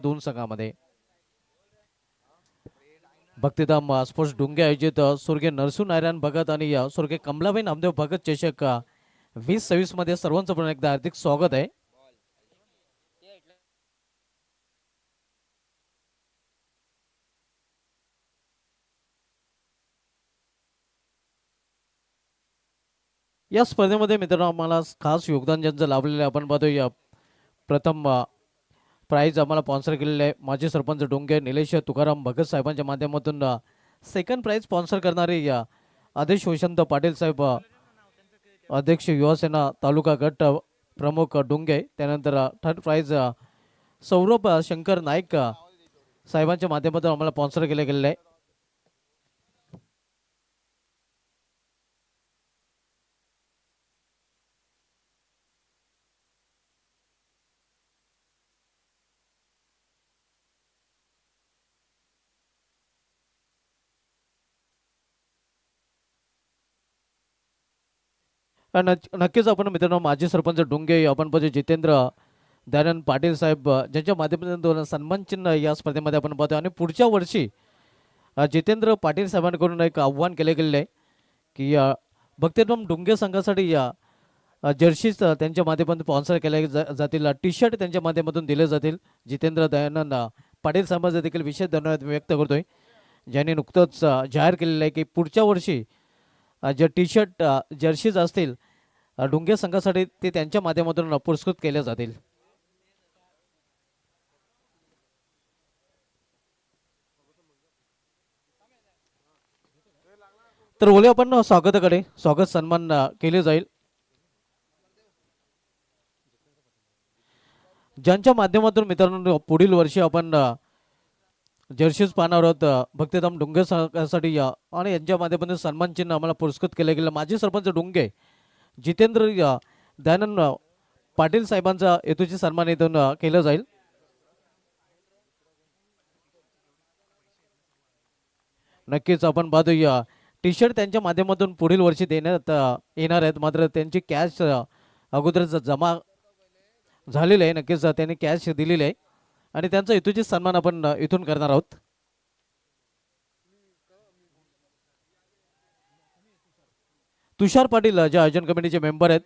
दोन संघामध्ये भक्तिधाम स्पोर्ट्स डुंगे आयोजित स्वर्गीय नरसू नारायण भगत आणि स्वर्गीय कमलाबाई नामदेव भगत चषक 2026 मध्ये सर्वांचं पुन्हा एकदा हार्दिक स्वागत आहे. या स्पर्धेमध्ये मित्रांनो आम्हाला खास योगदान ज्यांचं लाभलेलं आहे आपण पाहतोय. प्रथम प्राइज आम्हाला स्पॉन्सर केलेले आहे माजी सरपंच डोंगे निलेश तुकाराम भगत साहेबांच्या माध्यमातून. सेकंड प्राइज स्पॉन्सर करणारे आदेश वसंत पाटील साहेब, अध्यक्ष युवासेना तालुका गट प्रमुख डोंगे. त्यानंतर थर्ड प्राइज सौरभ शंकर नाईक साहेबांच्या माध्यमातून आम्हाला स्पॉन्सर केले गेलेले आहे. नक्कीच आपण मित्रांनो माजी सरपंच डोंगे आपण पाहतो जितेंद्र दयानंद पाटील साहेब ज्यांच्या माध्यमातून सन्मान चिन्ह या स्पर्धेमध्ये आपण पाहतो. आणि पुढच्या वर्षी जितेंद्र पाटील साहेबांकडून एक आव्हान केले गेलेले आहे की भक्तिधाम डोंगे संघासाठी जर्सीज त्यांच्या माध्यमातून स्पॉन्सर केले जातील, टी शर्ट त्यांच्या माध्यमातून दिले जातील. जितेंद्र दयानंद पाटील साहेबांचा देखील विशेष धन्यवाद व्यक्त करतोय ज्यांनी नुकतंच जाहीर केलेलं आहे की पुढच्या वर्षी जे टी शर्ट जर्सीज असतील डोंगे संघासाठी ते त्यांच्या माध्यमातून पुरस्कृत केले जातील. तर बोले आपण स्वागताकडे स्वागत सन्मान केले जाईल ज्यांच्या माध्यमातून मित्रांनो पुढील वर्षी आपण जर्सीज पाहणार आहोत भक्तिधाम डोंगे संघासाठी. आणि यांच्या माध्यमातून सन्मान चिन्ह आम्हाला पुरस्कृत केले गेलं माजी सरपंच डोंगे जितेंद्र दयानंद पाटील साहेबांचा हेतूची सन्मान इथून केलं जाईल. नक्कीच आपण पाहतोय टी शर्ट त्यांच्या माध्यमातून पुढील वर्षी देण्यात येणार आहेत, मात्र त्यांची कॅश अगोदरच जमा झालेली आहे. नक्कीच त्यांनी कॅश दिलेली आहे आणि त्यांचा हेतूची सन्मान आपण इथून करणार आहोत. तुषार पाटील जे आयोजन कमिटीचे मेंबर आहेत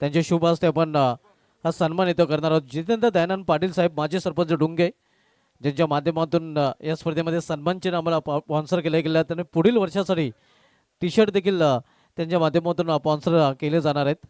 त्यांचे शुभ हस्ते आपण हा सन्मान इथं करणार आहोत. जितेंद्र दयानंद पाटील साहेब माजी सरपंच डोंगे ज्यांच्या माध्यमातून या स्पर्धेमध्ये सन्मान चिन्ह आम्हाला स्पॉन्सर केले गेले आहेत आणि पुढील वर्षासाठी टी शर्ट देखील त्यांच्या माध्यमातून स्पॉन्सर केले जाणार आहेत.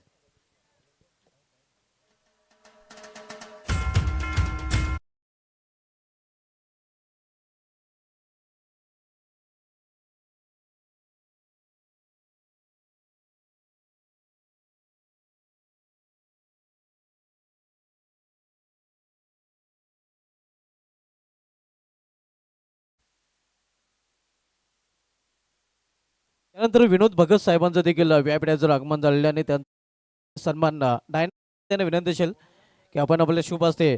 त्यानंतर विनोद भगत साहेबांचं देखील व्यासपीठाचं आगमन झालेलं आणि त्यांचा सन्मान त्यांना विनंती असेल की आपण आपल्या शुभ हस्ते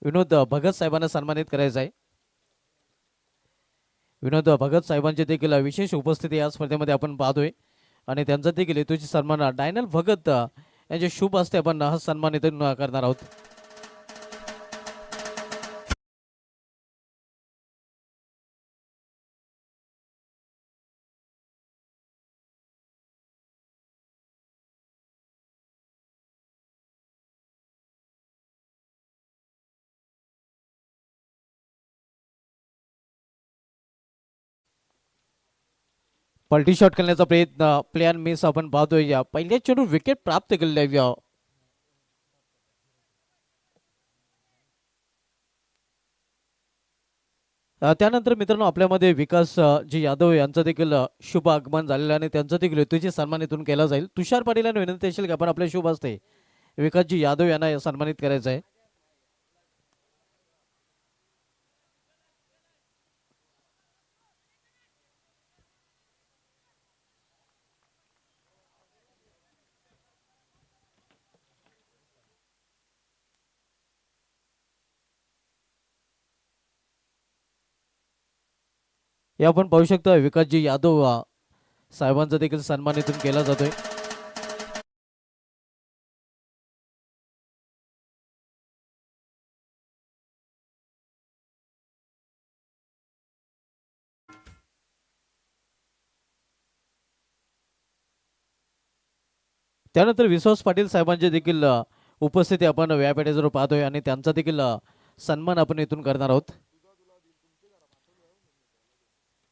विनोद भगत साहेबांना सन्मानित करायचं आहे. विनोद भगत साहेबांची देखील विशेष उपस्थिती या स्पर्धेमध्ये आपण पाहतोय आणि त्यांचा देखील हेतूची सन्मान डायनल भगत यांचे शुभ हस्ते आपण हा सन्मान इथून करणार आहोत. पलटी शॉट खेळण्याचा प्रयत्न प्लेअर मिस आपण पाहतोय. या पहिल्या चेंडू विकेट प्राप्त केलेली आहे. त्यानंतर मित्रांनो आपल्यामध्ये विकास जी यादव यांचं देखील शुभ आगमन झालेलं आणि त्यांचं देखील हेतूची सन्मान इथून केला जाईल. तुषार पाटील यांना विनंती असेल की आपण आपल्या शुभ हस्ते विकासजी यादव यांना सन्मानित करायचं आहे. हे आपण पाहू शकता विकासजी यादव साहेबांचा देखील सन्मान इथून केला जातोय. त्यानंतर विश्वास पाटील साहेबांची देखील उपस्थिती आपण व्यासपीठावर पाहतोय आणि त्यांचा देखील सन्मान आपण इथून करणार आहोत.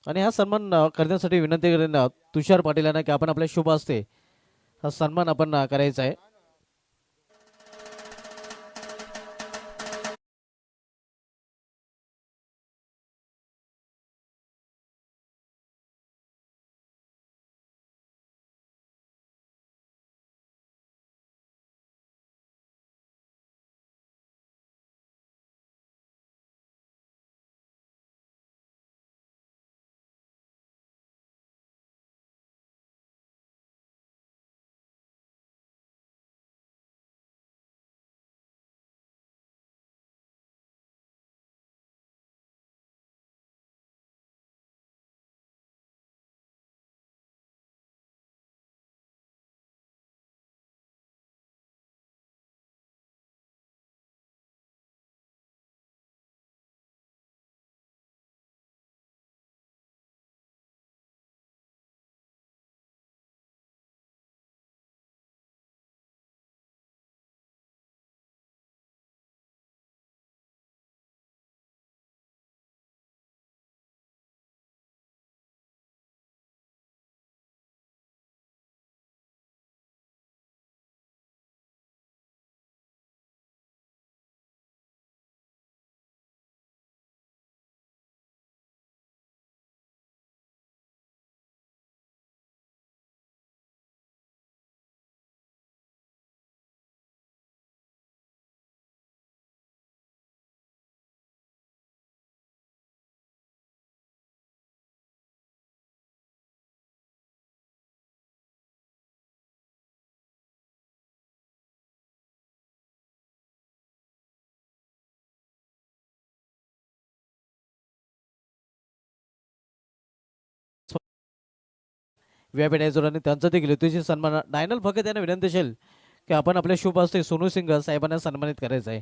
आणि हा सन्मान करण्यासाठी विनंती करेन तुषार पाटील यांना की आपण आपल्या शुभ हस्ते हा सन्मान आपण करायचा आहे. व्यासपीठावर आणि त्यांचा देखील यथोचित सन्मान डायनल फक्त यांना विनंती असेल की आपण आपल्या शुभ हस्ते सोनू सिंग साहेबांना सन्मानित करायचं आहे.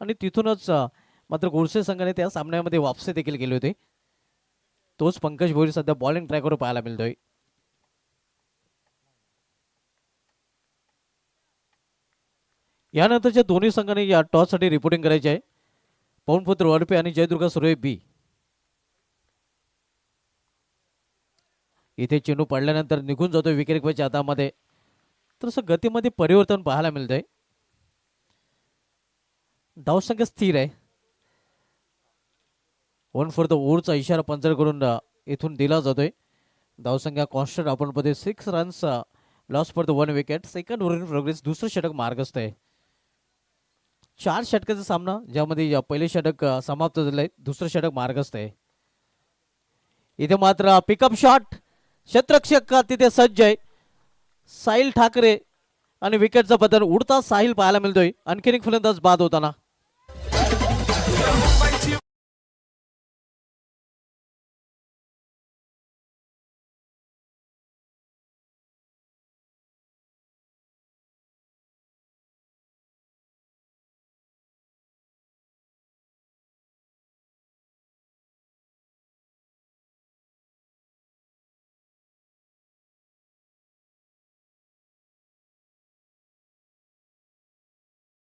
आणि तिथूनच मात्र गोडसे संघाने त्या सामन्यामध्ये वापसी देखील केली होती. तोच पंकज भोईर सध्या बॉलिंग ट्रॅकवर पाहायला मिळतोय. यानंतरच्या दोन्ही संघांनी या टॉससाठी रिपोर्टिंग करायचे आहे. पवनपुत्र वडपे आणि जयदुर्गा सुर्वे बी. इथे चेंडू पडल्यानंतर निघून जातोय विकेटकीपरच्या हातामध्ये. तर असं गतीमध्ये परिवर्तन पाहायला मिळतंय. धावसंख्या स्थिर आहे. 1 फॉर द ओव्हरचा इशारा पंचर करून इथून दिला जातोय. धावसंख्या कॉन्स्टंट आपण मध्ये 6 runs loss for the 1 wicket. Second over in progress. दुसरं षटक मार्गस्थ आहे. 4 षटकाचा सामना ज्यामध्ये पहिले षटक समाप्त झाले. दुसरं षटक मार्गस्थ आहे. इथे मात्र पिकअप शॉट क्षेत्ररक्षक तिथे सज्ज आहे. साहिल ठाकरे आणि विकेटचा बदल उडता साहिल पाहायला मिळतोय. आणखीन एक फलंदाज बाद होताना.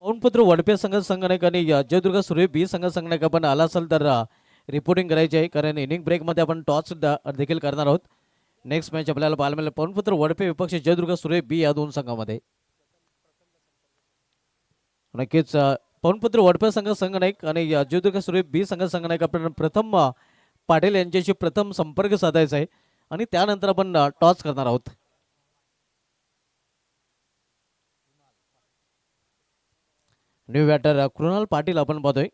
पवनपुत्र वडपे संघ संघटक आणि जयदुर्गा सुर्वे बी संघ संघटक आपण आला असेल तर रिपोर्टिंग करायची आहे. कारण इनिंग ब्रेकमध्ये आपण टॉस देखील करणार आहोत. नेक्स्ट मॅच आपल्याला पाहायला मिळेल पवनपुत्र वडपे विपक्ष जयदुर्गा सुर्वे बी या दोन संघामध्ये. नक्कीच पवनपुत्र वडपे संघ संघटक आणि जयदुर्गा सुर्वे बी संघ संघटक आपण प्रथम पाटील यांच्याशी प्रथम संपर्क साधायचा आहे आणि त्यानंतर आपण टॉस करणार आहोत. न्यू बॅटर कृणाल पाटील आपण पाहतोय.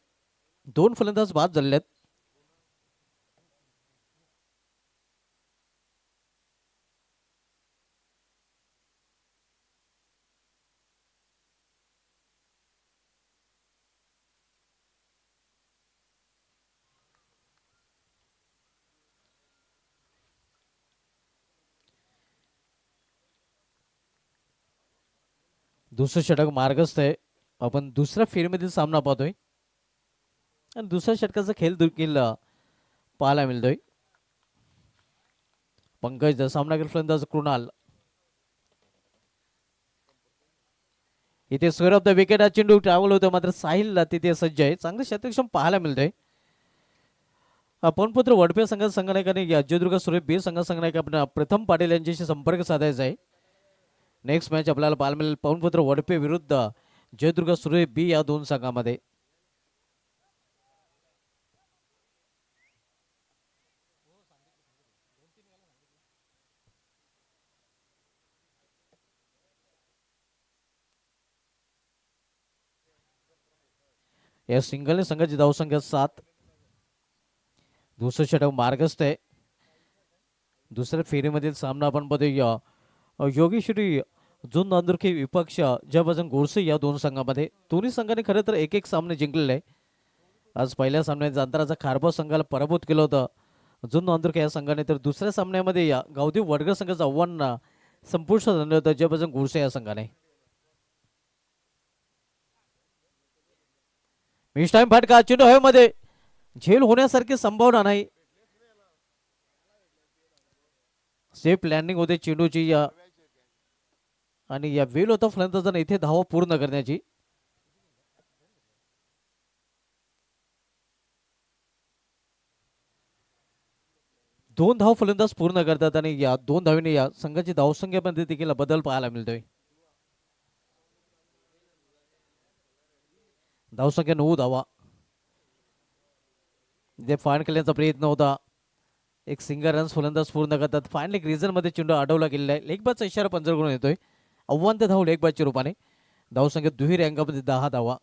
2 फलंदाज बाद झालेले आहेत. दुसरं षटक मार्गस्थ आहे. आपण दुसऱ्या फेरीमधील सामना पाहतोय आणि दुसऱ्या षटकाचा खेळ देखील पाहायला मिळतोय. पंकज सामनावीर फलंदाज कृणाल. इथे स्क्वेअर ऑफ द विकेट हा चेंडू ट्रॅव्हल होतो, मात्र साहिल तिथे सज्ज आहे. चांगलं शतक्षम पाहायला मिळतंय. पवनपुत्र वडपे संघाने जयदुर्ग सुरेश बी संघाने आपण प्रथम पाटील यांच्याशी संपर्क साधायचा आहे. नेक्स्ट मॅच आपल्याला पाहायला मिळेल पवनपुत्र वडपे विरुद्ध जयदुर्ग सुरेश बी या 2 संघामध्ये. या सिंगलने संघाची धावसंख्या 7. दुसरं षटक मार्गस्थ आहे. दुसऱ्या फेरीमधील सामना आपण बघूया योगेश्वरी जुन नांदुरकी विपक्ष जयभजन गोडसे या 2 संघामध्ये. दोन्ही संघांनी खरं तर एक सामने जिंकलेले आहे. आज पहिल्या सामन्यात जांताराचा खारबा संघाला पराभूत केलं होतं जुन नांदुरके या संघाने, तर दुसऱ्या सामन्यामध्ये या गावदेव वडगर संघाचं आव्हान संपुष्टात आणलं होतं जयभजन गोडसे या संघाने. मिस टाइम फटका, चेंडू हवेमध्ये, झेल होण्यासारखी संभावना नाही. सेफ लँडिंग होते चेंडूची या आणि या वेल होता फलंदाजांना इथे धावा पूर्ण करण्याची. दोन धाव फलंदाज पूर्ण करतात आणि या 2 धावीने या संघाची धावसंख्येमध्ये देखील बदल पाहायला मिळतोय. धावसंख्या 9 धावा. जे फाईन केल्याचा प्रयत्न होता. एक सिंगल रन्स फलंदाज पूर्ण करतात. फायनल एक रिझन मध्ये चेंडू अडवला गेलेला आहे. लेगबाजचा इशारा पंजरकडून येतोय. आव्हान ते धाव लेगबाजच्या रूपाने. धावसंख्या दुहेरी अंकामध्ये 10 धावा.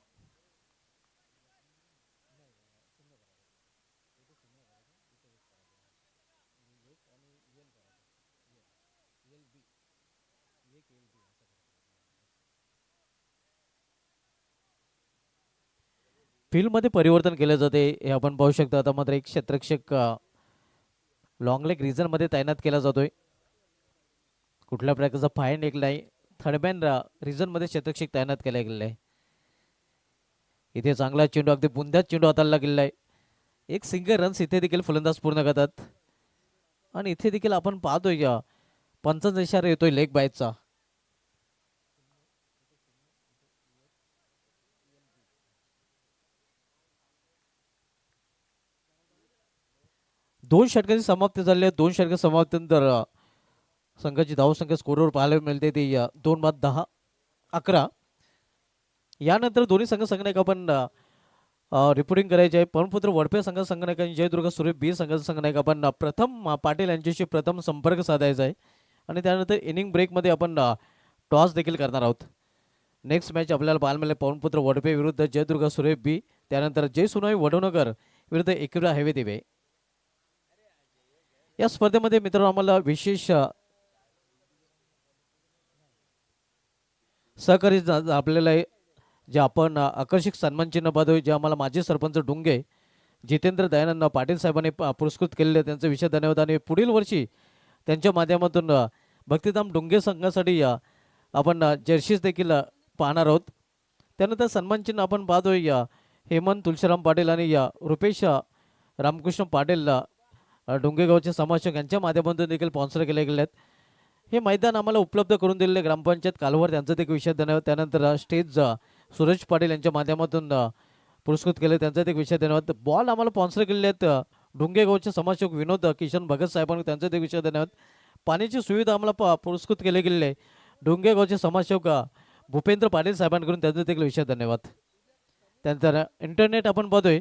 फील्डमध्ये परिवर्तन केले जाते हे आपण पाहू शकतो. आता मात्र एक क्षेत्ररक्षक लॉंग लेग रिझन मध्ये तैनात केला जातोय. कुठल्या प्रकारचा फाईन एक नाही. थर्डमॅन रिझन मध्ये क्षेत्ररक्षक तैनात केला गेलेला आहे. इथे चांगला चेंडू, अगदी बुंद्यात चेंडू हाताळला गेलेला आहे. एक सिंगल रन्स इथे देखील फलंदाज पूर्ण करतात आणि इथे देखील आपण पाहतोय या पंचांचा इशारा येतोय लेग बायचा. दोन षटकांची समाप्ती झाली आहे. 2 षटक समाप्तीनंतर संघाची धावसंख्या स्कोरवर पाहायला मिळते ती 2-10-11. यानंतर दोन्ही संघनायक आपण रिपोर्टिंग करायचे आहे. पवनपुत्र वडपे संघनायक आणि जयदुर्ग सुरेश बी संघनायक आपण प्रथम पाटील यांच्याशी प्रथम संपर्क साधायचा आहे आणि त्यानंतर इनिंग ब्रेकमध्ये आपण टॉस देखील करणार आहोत. नेक्स्ट मॅच आपल्याला पाहायला मिळेल पवनपुत्र वडपे विरुद्ध जयदुर्ग सुरेश बी. त्यानंतर जय सुनाई वडवणकर विरुद्ध एकविरा हेवे देवे. या स्पर्धेमध्ये मित्रांनो आम्हाला विशेष सहकारी आपल्याला जे आपण आकर्षक सन्मान चिन्ह पाहतोय, जे आम्हाला माजी सरपंच डुंगे जितेंद्र दयानंद पाटील साहेबांनी पुरस्कृत केलेले, त्यांचे विशेष धन्यवाद. आणि पुढील वर्षी त्यांच्या माध्यमातून भक्तिधाम डुंगे संघासाठी आपण जर्सीज देखील पाहणार आहोत. त्यानंतर सन्मान चिन्ह आपण पाहतोय हेमंत तुळशीराम पाटील आणि रुपेश रामकृष्ण पाटील डोंगेगावचे समाजसेवक यांच्या माध्यमातून देखील स्पॉन्सर केले गेले आहेत. हे मैदान आम्हाला उपलब्ध करून दिलेले ग्रामपंचायत कालवर, त्यांचं देखील विशेष धन्यवाद. त्यानंतर स्टेज सूरज पाटील यांच्या माध्यमातून पुरस्कृत केले, त्यांचा एक विशेष धन्यवाद. बॉल आम्हाला स्पॉन्सर केलेले आहेत डोंगेगावचे समाजसेवक विनोद किशन भगत साहेबांनी, त्यांचा एक विशेष धन्यवाद. पाण्याची सुविधा आम्हाला पुरस्कृत केले गेलेले आहे डोंगेगावचे समाजसेवक भूपेंद्र पाटील साहेबांकडून, त्यांचा देखील विशेष धन्यवाद. त्यानंतर इंटरनेट आपण पाहतोय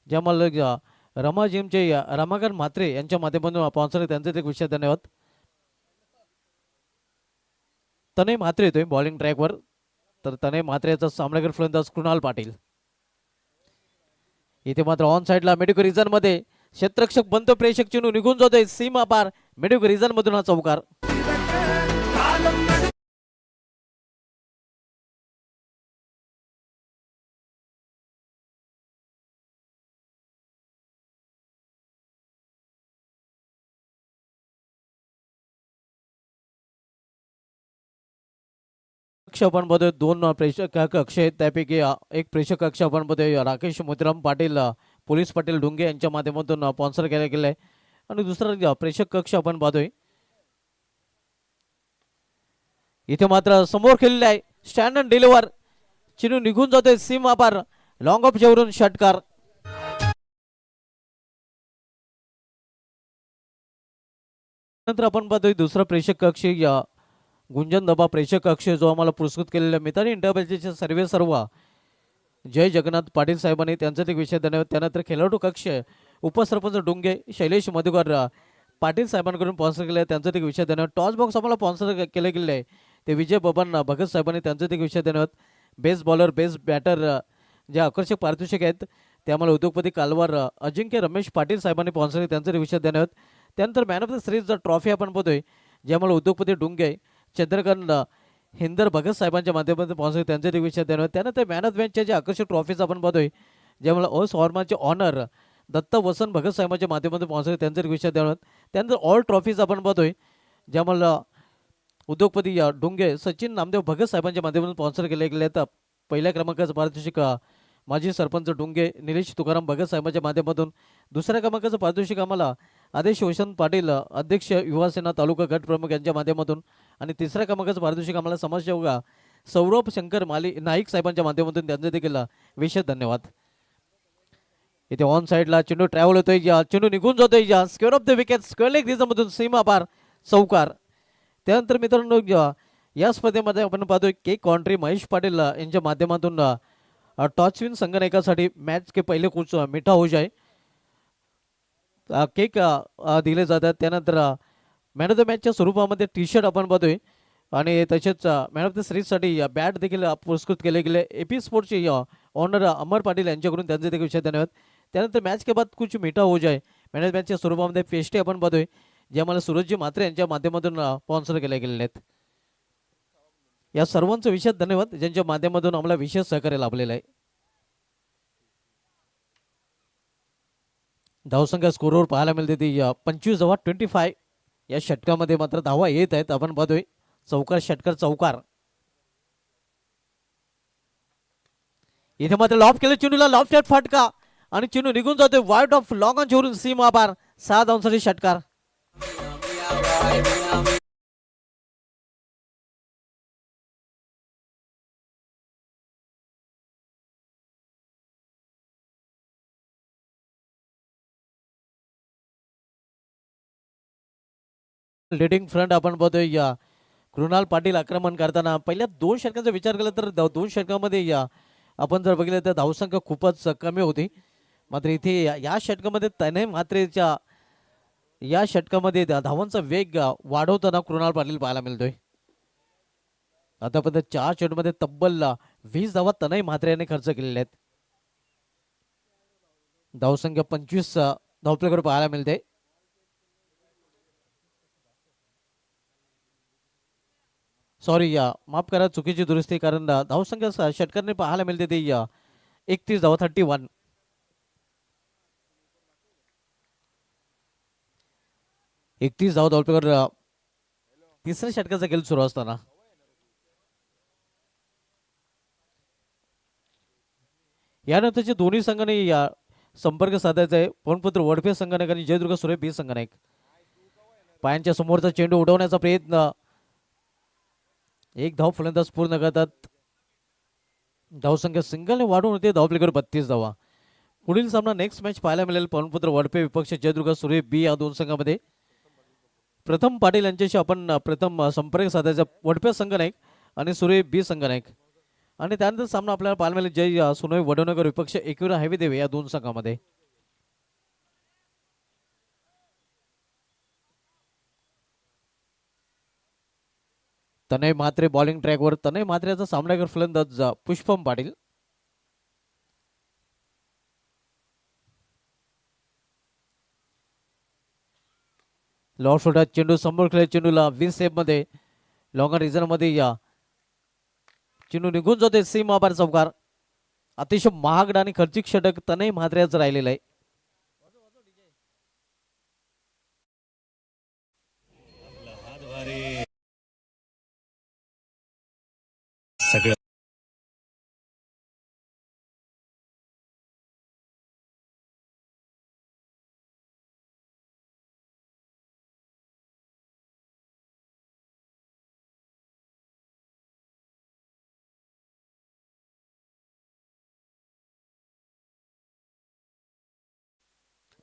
जे आम्हाला रमा जिमचे रमाकांत म्हात्रे यांच्या माध्यमातून स्पॉन्सर त्यांचे एक विशेष धन्यवाद. तनय म्हात्रे येतोय बॉलिंग ट्रॅकवर. तर तनय म्हात्रेचा सामनावीर फलंदाज कृणाल पाटील. इथे मात्र ऑन साइडला मेडिकल रिझन मध्ये क्षेत्ररक्षक बंद प्रेक्षक चिन्ह निघून जातोय सीमा पार. मेडिकल रिझन मधून हा चौकार. कक्ष आपण बघतोय 2 प्रेक्षक कक्ष आहेत. त्यापैकी एक प्रेक्षक कक्ष आपण बघतोय राकेश मोतीराम पाटील पोलीस पाटील डुंगे यांच्या माध्यमातून स्पॉन्सर केला गेला आहे. आणि दुसरा प्रेक्षक कक्ष आपण पाहतोय इथे मात्र समोर खेळलेला आहे स्टँड अँड डिलिव्हर चिन्ह निघून जातोय सीमा पार. लॉंग ऑफ जेवरून षटकार. नंतर आपण पाहतोय दुसरा प्रेक्षक कक्ष गुंजन दबा प्रेक्षक कक्ष जो आम्हाला पुरस्कृत केलेला मितानी इंटरबॅलचे सर्व जय जगन्नाथ पाटील साहेबांनी त्यांचा एक विषय धन्यवाद. त्यानंतर खेळाडू कक्ष उपसरपंच डुंगे शैलेश मधुकर पाटील साहेबांकडून स्पॉन्सर केले त्यांचा एक विषय धन्यवाद. टॉस बॉक्स आम्हाला स्पॉन्सर केले गेले आहे ते विजय बबन भगत साहेबांनी त्यांचा एक विषय धन्यवाद. बेस्ट बॉलर बेस्ट बॅटर जे आकर्षक पारितोषिक आहेत ते आम्हाला उद्योगपती कालवार अजिंक्य रमेश पाटील साहेबांनी स्पॉन्सर केले त्यांचा एक विषय धन्यवाद. त्यानंतर man of the series trophy आपण बघतोय जे आम्हाला उद्योगपती डुंगे चंद्रकांत हिंदर भगत साहेबांच्या माध्यमातून स्पॉन्सर त्यांचे एक विषय धन्यवाद. त्यानंतर मॅन ऑफ मॅचच्या जे आकर्षक ट्रॉफीज आपण बघतोय जे आम्हाला ऑर्माचे ऑनर दत्त वसंत भगत साहेबांच्या माध्यमातून स्पॉन्सर त्यांचे एक विषय धन्यवाद. त्यानंतर ऑल ट्रॉफीज आपण बघतोय जे आम्हाला उद्योगपती डुंगे सचिन नामदेव भगत साहेबांच्या माध्यमातून स्पॉन्सर केले गेले आहेत. पहिल्या क्रमांकाचं पारितोषिक माजी सरपंच डुंगे निलेश तुकाराम भगत साहेबांच्या माध्यमातून. दुसऱ्या क्रमांकाचं पारितोषिक आम्हाला आदेश वसंत पाटील अध्यक्ष युवासेना तालुका गट प्रमुख यांच्या माध्यमातून. आणि तिसऱ्या क्रमांकाचं पारितोषिक आम्हाला समाजसेवक सौरभ शंकर नाईक साहेबांच्या माध्यमातून त्यांचे देखील विशेष धन्यवाद. इथे ऑन साइडला चेंडू ट्रॅव्हल होतोय चेंडू निघून जातोय square off the wicket square leg रिझनमधून सीमा पार चौकार. त्यानंतर मित्रांनो या स्पर्धेमध्ये आपण पाहतोय के कॉन्ट्री महेश पाटील यांच्या माध्यमातून टॉचविन संगणकासाठी मॅच के पहिले कोच मिठा हो जाय केक दिले जातात. त्यानंतर मॅन ऑफ द मॅचच्या स्वरूपामध्ये टी शर्ट आपण पाहतोय आणि तसेच मॅन ऑफ द सिरीजसाठी बॅट देखील पुरस्कृत केले गेले. एपी स्पोर्टचे ऑनर अमर पाटील यांच्याकडून त्यांचे देखील विषय धन्यवाद. त्यानंतर मॅच के बाद कुछ मिठा हो जाय मॅन ऑफ द मॅचच्या स्वरूपामध्ये पेस्टे आपण पाहतोय जे आम्हाला सूरजजी म्हात्रे यांच्या माध्यमातून स्पॉन्सर केले गेलेले आहेत. या सर्वांचं विशेष धन्यवाद ज्यांच्या माध्यमातून आम्हाला विशेष सहकार्य लाभलेलं आहे. धावसंख्या स्कोरवर पाहायला मिळते ती 25/25 या षटकामध्ये मात्र धावा येत आहेत. आपण पाहतोय चौकार षटकार चौकार. इथे मात्र लॉफ केलं चेंडूला लॉफ्ट फटका आणि चेंडू निघून जातोय वाईट ऑफ लॉंग ऑन जेवरून सीमा पार 6 धावांसाठी षटकार. लिडिंग फ्रंट आपण बघतोय कृणाल पाटील आक्रमण करताना पहिल्या 2 षटकांचा विचार केला तर 2 षटकामध्ये आपण जर बघितलं तर धावसंख्या खूपच कमी होती. मात्र इथे या षटकामध्ये तनय म्हात्रेच्या या षटकामध्ये धावांचा वेग वाढवताना कृणाल पाटील पाहायला मिळतोय. आतापर्यंत 4 षटकामध्ये तब्बल 20 धावा तनय म्हात्रे यांनी खर्च केलेल्या आहेत. धावसंख्या 25 धावपल्याकडे पाहायला मिळते. सॉरी माफ करा चुकीची दुरुस्ती कारण धावसंख्या षटकाने पाहायला मिळते ती 31 धावा 31. धावपल्याकडे तिसऱ्या षटकाचा खेळ सुरू असताना यानंतरचे दोन्ही संघाने संपर्क साधायचा आहे. पवनपुत्र वडफे संघानेक आणि जयदुर्ग सुरे बी संघानेक. पायांच्या समोरचा चेंडू उडवण्याचा प्रयत्न. एक धाव फलंदाज पूर्ण करतात. धावसंख्या सिंगलने वाढून होते धावपलीकडे 32 धावा. पुढील सामना नेक्स्ट मॅच पाहायला मिळेल पवनपुत्र वडपे विपक्ष जयदुर्ग सुरे बी या 2 संघामध्ये. प्रथम पाटील यांच्याशी आपण प्रथम संपर्क साधायचा वडपे संघानेक आणि सुरे बी संघानेक. आणि त्यानंतर सामना आपल्याला पाहायला मिळेल जय सोनोई वडोनगर विपक्ष एकविरा हायवे देवे या 2 संघामध्ये. तनय म्हात्रे बॉलिंग ट्रॅकवर. तनय म्हात्रेचा सामनावीर फलंदाज पुष्पम पाटील. लॉर्ड फुटात चेंडू समोर खेळत, चेंडूला 20 सेफ मध्ये लॉंगर रिझन मध्ये या चेंडू निघून जाते सीमा पार चौकार. अतिशय महागडा आणि खर्चिक षटक तनय म्हात्रेचं राहिलेलं आहे. सगळं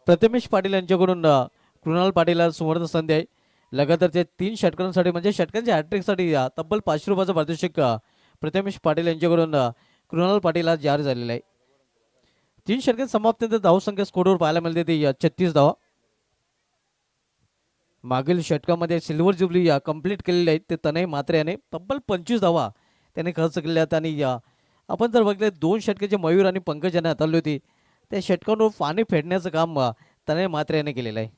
प्रथमेश पाटील यांच्याकडून कृणाल पाटीलला सुवर्ण संधी आहे. लगातारच्या 3 षटकांसाठी म्हणजे षटकांच्या हॅट्रिकसाठी तब्बल ₹500 पारितोषिक प्रथमेश पाटील यांच्याकडून कृणाल पाटील आज जाहीर झालेला आहे. 3 षटकात समाप्तीनंतर धावसंख्या स्कोरवर पाहायला मिळते ती 36 धावा. मागील षटकामध्ये सिल्वर जुबली कंप्लीट केलेली आहेत ते तनय म्हात्रे याने तब्बल 25 धावा त्याने खर्च केल्या आहेत. आणि आपण जर बघितले 2 षटकाचे मयूर आणि पंकज यांनी हाताळली होती, त्या षटकांवर पाणी फेडण्याचं काम तनय म्हात्रे याने केलेलं आहे.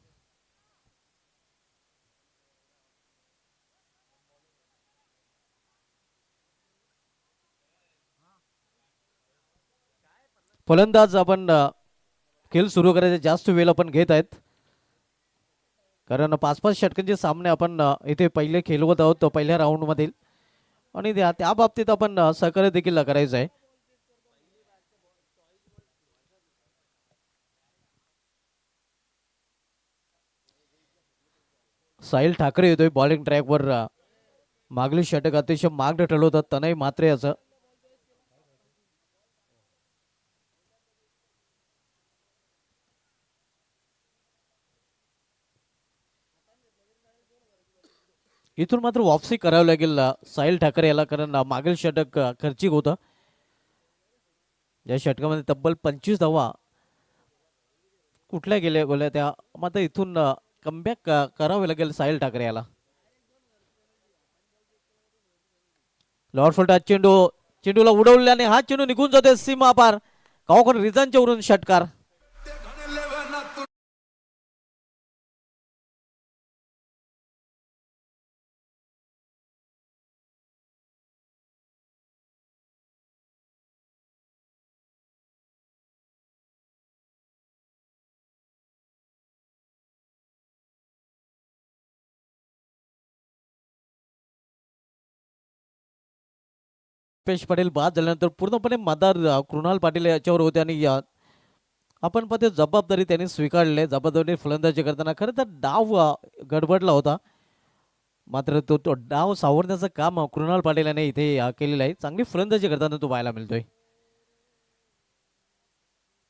फलंदाज आपण खेळ सुरू करायचे जास्त वेळ आपण घेत आहेत, कारण 5-5 षटकांचे सामने आपण इथे पहिले खेळवत आहोत पहिल्या राऊंड मधील. आणि त्या बाबतीत आपण सहकार्य देखील करायचं आहे. साहिल ठाकरे येतोय बॉलिंग ट्रॅकवर. मागील षटक अतिशय मागणं ठरलं होतं तनय म्हात्रे याचं. इथून मात्र वापसी करावी लागेल साहिल ठाकरे याला, कारण मागील षटक खर्चिक होतं. या षटकामध्ये तब्बल 25 धावा कुठल्या गेल्या गोल्या त्या मात्र इथून कमबॅक करावे लागेल साहिल ठाकरे याला. लॉर्ड फुलटा चेंडूला उडवल्याने हा चेंडू निघून जातोय सीमा पार. गावकर रिझनच्या वरून षटकार. रुपेश पटेल बाद झाल्यानंतर पूर्णपणे मदार कृणाल पाटील याच्यावर होते. आणि आपण पाहतो जबाबदारी त्यांनी स्वीकारली. जबाबदारी फलंदाजी करताना खरं तर डाव गडबडला होता, मात्र तो डाव सावरण्याचं काम कृणाल पाटील याने इथे केलेलं आहे. चांगली फलंदाजी करताना तो पाहायला मिळतोय.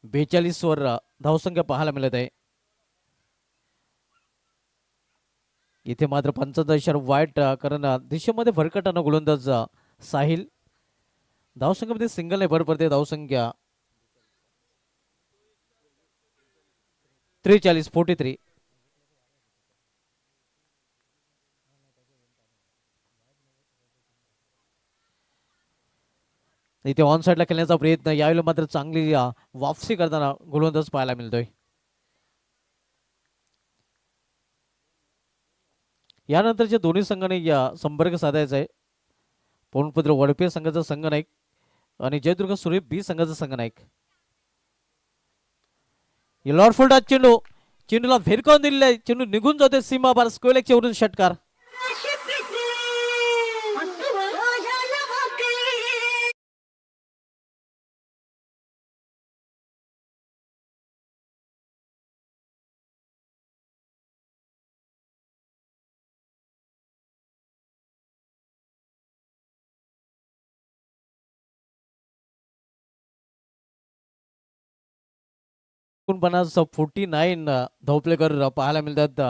42 वर धावसंख्या पाहायला मिळत आहे. इथे मात्र 55 वाईट, कारण दिशेमध्ये भरकटाना गोलंदाज साहिल. धावसंख्येमध्ये सिंगल भर पडते. धावसंख्या 43. इथे ऑन साईडला खेळण्याचा प्रयत्न, यावेळी मात्र चांगली वापसी करताना गोलंदाज पाहायला मिळतोय. यानंतरच्या दोन्ही संघाने संपर्क साधायचा आहे. पवनपुत्र वडपे संघाचा संघनायक आणि जयदुर्ग सुरे बी संघाचा संघनायक. लॉर्ड फुलटा चेंडूला भेरकावून दिलेला आहे. चेंडू निघून जाते सीमा पार. स्क्वेअरच्या वरून षटकार. $49 धावप्लेकर पाहायला मिळतात.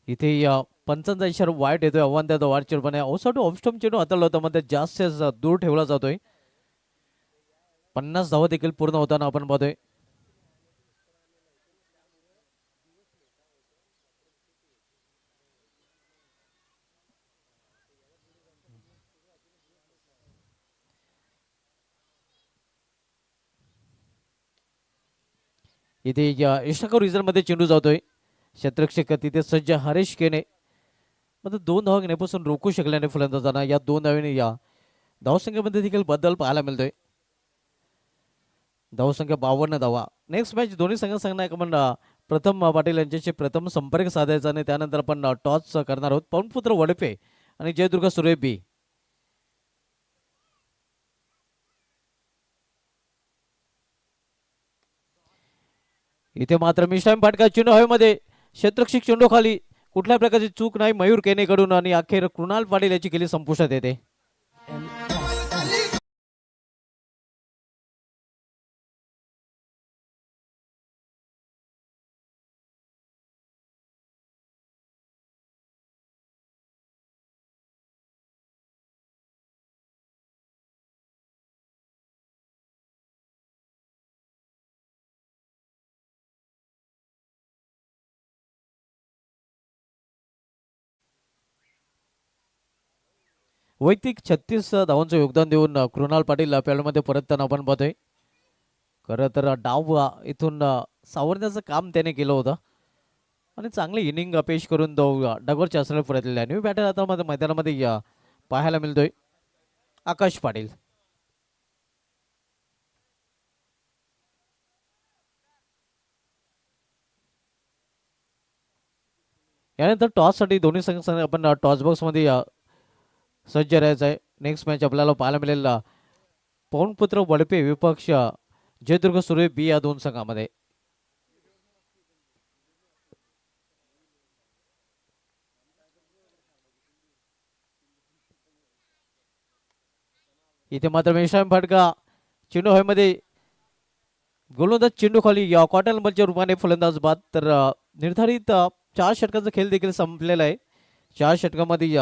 इथे 55 वाईट येतोय. आव्हान त्यात वाढ चेडपणे औसाठी ऑफस्टम चेंडू हाताळला होता, मध्ये जास्त दूर ठेवला जातोय. 50 धावा देखील पूर्ण होताना आपण पाहतोय. इथे या इष्टाको रिझनमध्ये चेंडू जातोय. क्षेत्ररक्षक तिथे सज्ज हरेश केने मात्र 2 धावा घेण्यापासून रोखू शकले नाही फलंदाजांना. या 2 धावेने या धावसंख्येमध्ये देखील बदल पाहायला मिळतोय. धावसंख्या 52 धावा. नेक्स्ट मॅच दोन्ही संघांना आपण प्रथम पाटील यांच्याशी प्रथम संपर्क साधायचा आणि त्यानंतर आपण टॉस करणार आहोत. पवनपुत्र वडपे आणि जयदुर्ग सुरे बी. इथे मात्र मिश्राम फाटका चेंडू हवेमध्ये. क्षेत्ररक्षक चेंडू खाली. कुठल्या प्रकारची चूक नाही मयूर केनेकडून आणि अखेर कृणाल पाटील याची केली संपुष्टात येते. वैयक्तिक 36 धावांचं योगदान देऊन कृणाल पाटील फील्डमध्ये परतताना आपण पाहतोय. खरं तर डाव इथून सावरण्याचं काम त्याने केलं होतं आणि चांगली इनिंग पेश करून डगवर असलेला परतलेला आहे. न्यू बॅटर आता मैदानामध्ये पाहायला मिळतोय आकाश पाटील. यानंतर टॉससाठी दोन्ही संघ आपण टॉस बॉक्समध्ये सज्ज राहायचं आहे. नेक्स्ट मॅच आपल्याला पाहायला मिळेल पवनपुत्र वडपे विपक्ष जयदुर्ग सुरे बी या 2 संघामध्ये. इथे मात्र मिश्राम फाटका चेंडू हवेमध्ये. गोलंदाज चेंडू खाली. या क्वार्टर नंबरच्या रूपाने फलंदाज बाद. तर निर्धारित 4 षटकांचा खेळ देखील संपलेला आहे. 4 षटकामध्ये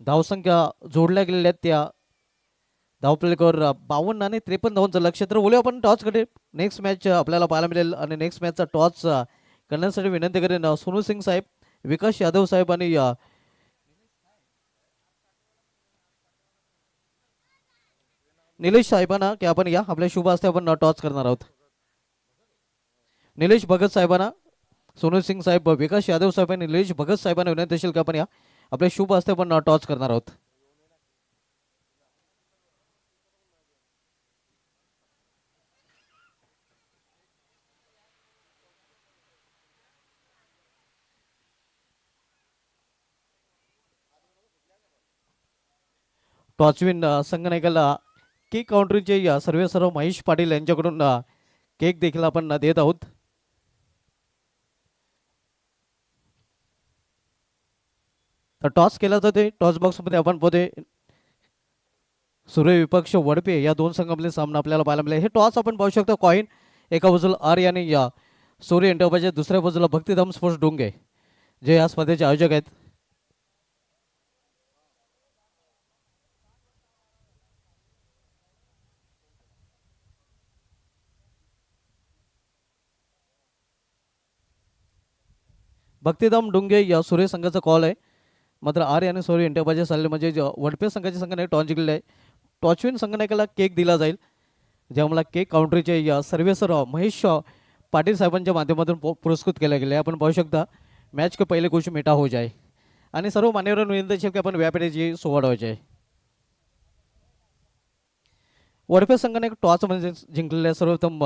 धावसंख्या जोडल्या गेलेल्या आहेत. त्या धावफलकावर 52 आणि 53 धावांचं लक्ष. तर बोलूया आपण टॉसकडे. नेक्स्ट मॅच आपल्याला पाहायला मिळेल आणि नेक्स्ट मॅचचा टॉस करण्यासाठी विनंती करेन सोनू सिंग साहेब, विकास यादव साहेब आणि निलेश साहेबांना की आपण या आपल्या शुभ हस्ते आपण टॉस करणार आहोत. निलेश भगत साहेबांना, सोनू सिंग साहेब, विकास यादव साहेब आणि निलेश भगत साहेबांना विनंती असेल की आपण या आपल्या शुभ हस्ते आपण टॉस करणार आहोत. टॉचविन संघनायकाला केक काउंटरीचे सर्व महेश पाटील यांच्याकडून केक देखील आपण देत आहोत. तर टॉस केला जाते. टॉस बॉक्समध्ये आपण पाहतोय सूर्य विपक्ष वडपे या 2 संघामधले सामना आपल्याला पाहायला मिळेल. हे टॉस आपण पाहू शकतो. कॉईन एका बाजूला आर याने सूर्य एंटरप्राइजेस, दुसऱ्या बाजूला भक्तिधाम स्पोर्ट्स डोंगे जे या स्पर्धेचे आयोजक आहेत. भक्तिधाम डोंगे या सूर्य संघाचा कॉल आहे. मात्र आर याने सूर्य एंटरप्राइजेस आले म्हणजे वडपे संघाच्या संघाने टॉस जिंकलेला आहे. टॉचविन संघनायकाला केक दिला जाईल, ज्यामुळे केक काउंटरीचे सर्वेसर्व महेश पाटील साहेबांच्या माध्यमातून पुरस्कृत केले गेले. आपण पाहू शकता मॅच के पहिले कुछ मीठा हो जाए आणि सर्व मान्यवर विनंती की आपण व्यापारीची सोवाड हो जाए. वडपे संघाने टॉस म्हणजे जिंकलेल्या सर्वोत्तम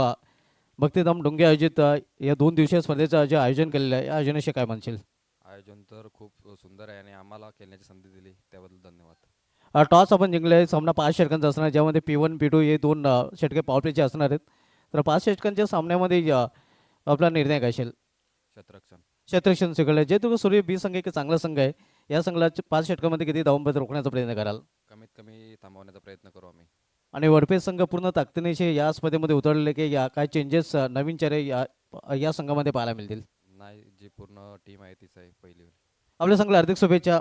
भक्तिधाम डोंगे आयोजित या 2 दिवसीय स्पर्धेचं जे आयोजन केलेलं आहे, या आयोजनाविषयी काय म्हणशील? आयोजन तर खूप सुंदर आहे आणि आम्हाला खेळण्याची संधी दिली त्याबद्दल धन्यवाद. टॉस आपण जिंकले आहे. सामना 5 षटकांचा असणार, ज्यामध्ये P1 P2 हे 2 षटके पॉवर प्लेचे असणार आहेत. तर 5 षटकांच्या सामन्यामध्ये आपला निर्णय काय असेल? क्षेत्ररक्षण स्वीकारले. जे तुम्ही सूर्य बी संघ एक चांगला संघ आहे. या संघाला 5 षटकामध्ये किती धावपत रोखण्याचा प्रयत्न कराल? कमीत कमी थांबवण्याचा प्रयत्न करू आम्ही. आणि वडपे संघ पूर्ण ताकदीने या स्पर्धेमध्ये उतरलेले की या काय चेंजेस नवीन चेहरे या संघामध्ये पाहायला मिळतील? नाही, जी पूर्ण टीम आहे तीच आहे पहिली. आपल्या संघाला हार्दिक शुभेच्छा.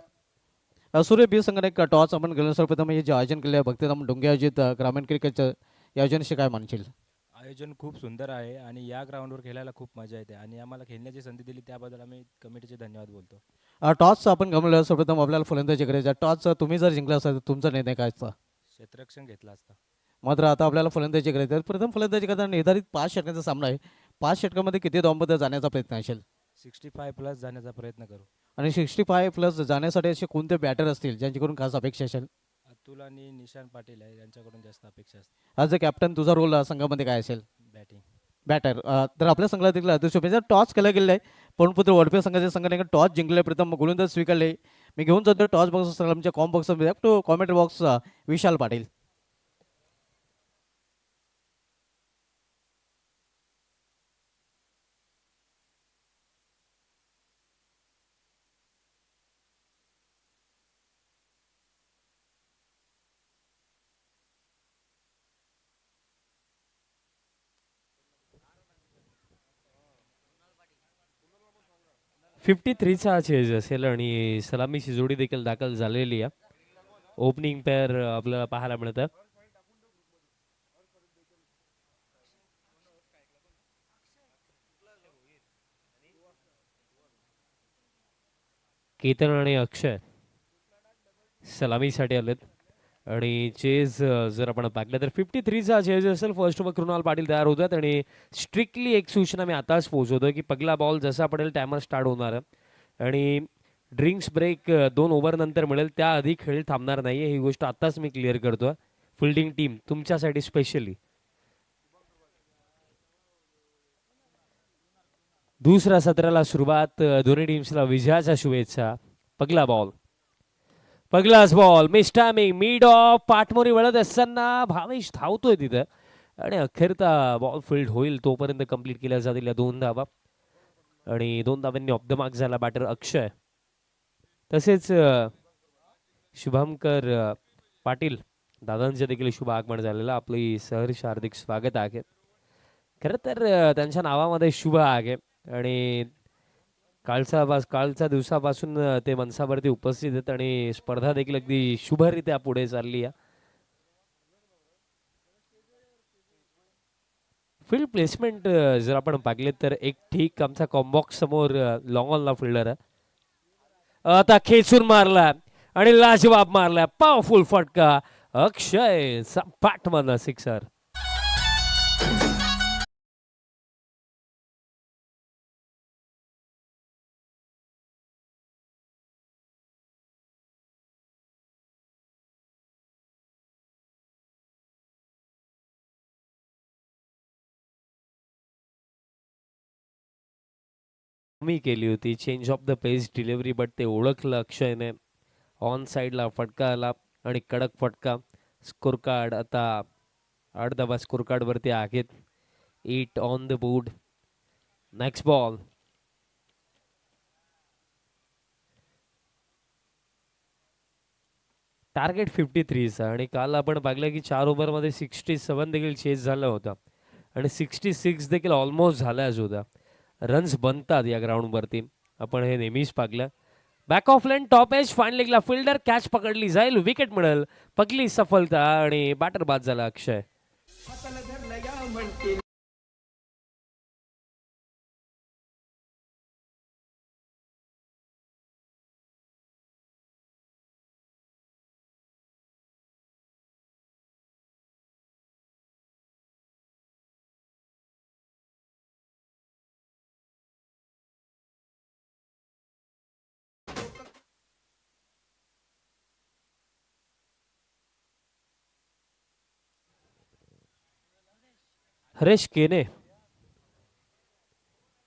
सूर्य बी संघाने एक टॉस आपण गेल्यानुसार प्रथम हे जे आयोजन केले आहे भक्तिधाम डोंगे आयोजित ग्रामीण क्रिकेटचं या योजनेशी काय म्हणशील? आयोजन खूप सुंदर आहे आणि या ग्राउंडवर खेळायला खूप मजा येते आणि आम्हाला खेळण्याची संधी दिली त्याबद्दल आम्ही कमिटीचे धन्यवाद बोलतो. टॉस आपण गमवलं, सर्वप्रथम आपल्याला फलंदाजी करायची. टॉस तुम्ही जर जिंकला असाल तर तुमचा निर्णय काय असता? क्षेत्ररक्षण घेतला असता. मात्र आता आपल्याला फलंदाजी करायची आहे. प्रथम फलंदाजी करताना निर्धारित 5 षटकांचा सामना आहे. 5 षटकामध्ये किती धावांपर्यंत जाण्याचा प्रयत्न असेल? 65 प्लस जाण्याचा प्रयत्न करू. आणि 65 प्लस जाण्यासाठी असे कोणते बॅटर असतील ज्यांच्याकडून खास अपेक्षा असेल? अतुल आणि निशान पाटील आहे यांच्याकडून जास्त अपेक्षा असते. ॲज अ कॅप्टन तुझा रोल संघामध्ये काय असेल? बॅटिंग. बॅटर. तर आपल्या संघाला देखील अतिशय टॉस केला गेलेला आहे. पवनपुत्र वडपे संघाच्या संघाने टॉस जिंकले. प्रथम गोलंदाज स्वीकारले. मी घेऊन जातो टॉस बॉक्स आमच्या कॉम बॉक्समध्ये to commentary box Vishal Patil. Fifty थ्रीचा हा चेज असेल आणि सलामीची जोडी देखील दाखल झालेली आहे. ओपनिंग पेअर आपल्याला पाहायला मिळतं. केतन आणि अक्षय सलामीसाठी आलेत आणि चेज जर आपण पाहिलं तर 53चा चेज असेल. फर्स्ट ओव्हर कृणाल पाटील तयार होतात आणि स्ट्रिक्टली एक सूचना मी आताच पोहोचवतो की पहिला बॉल जसा पडेल टायमर स्टार्ट होणार आहे आणि ड्रिंक्स ब्रेक 2 ओव्हर नंतर मिळेल. त्याआधी खेळ थांबणार नाही ही गोष्ट आताच मी क्लिअर करतो. फिल्डिंग टीम तुमच्यासाठी स्पेशली. दुसऱ्या सत्राला सुरुवात. दोन्ही टीम्सला विजयाच्या शुभेच्छा. पहिला बॉल. पहिलाच ball miss timing mid off. पाठमोरी वळत असताना भावेश धावतोय तिथं आणि अखेरचा बॉल फील्ड होईल तोपर्यंत कंप्लीट केल्या जातील या 2 धावा आणि 2 धावांनी ऑफ द मार्क झाला बॅटर अक्षय. तसेच शुभमकर पाटील दादांचे देखील शुभ आगमन झालेलं. आपली सहर्ष हार्दिक स्वागत आहे. खरं तर त्यांच्या नावामध्ये शुभ आहे आणि कालच्या दिवसापासून ते मनसावरती उपस्थित आहेत आणि स्पर्धा देखील अगदी शुभरित्या पुढे चालली आहे. फील्ड प्लेसमेंट जर आपण पाहिले तर एक ठीक आमचा कॉम्बॉक्स समोर लॉंग ऑनला फिल्डर आहे. आता खेचून मारला आणि लाजवाब मारला. पॉवरफुल फटका. अक्षय पाठमधला सिक्सर. मी केली होती change of the pace delivery but ते ओळखलं अक्षयने. ऑन साईडला फटका आला आणि कडक फटका. स्कोर कार्ड आता 8 धावा स्कोर कार्डवरती आहेत. 8 on the board. Next ball. Target 53चा आणि काल आपण पाहिलं की 4 ओव्हरमध्ये 67 देखील चेस झाला होता आणि 66 देखील ऑलमोस्ट झालाच होता. रन्स बनतात या ग्राउंडवरती आपण हे नेहमीच पाहिलं. Back of line top edge fine लेगला फिल्डर कॅच पकडली जाईल. विकेट मिळेल. पहिली सफलता आणि बॅटर बाद झाला अक्षय. हरेश केने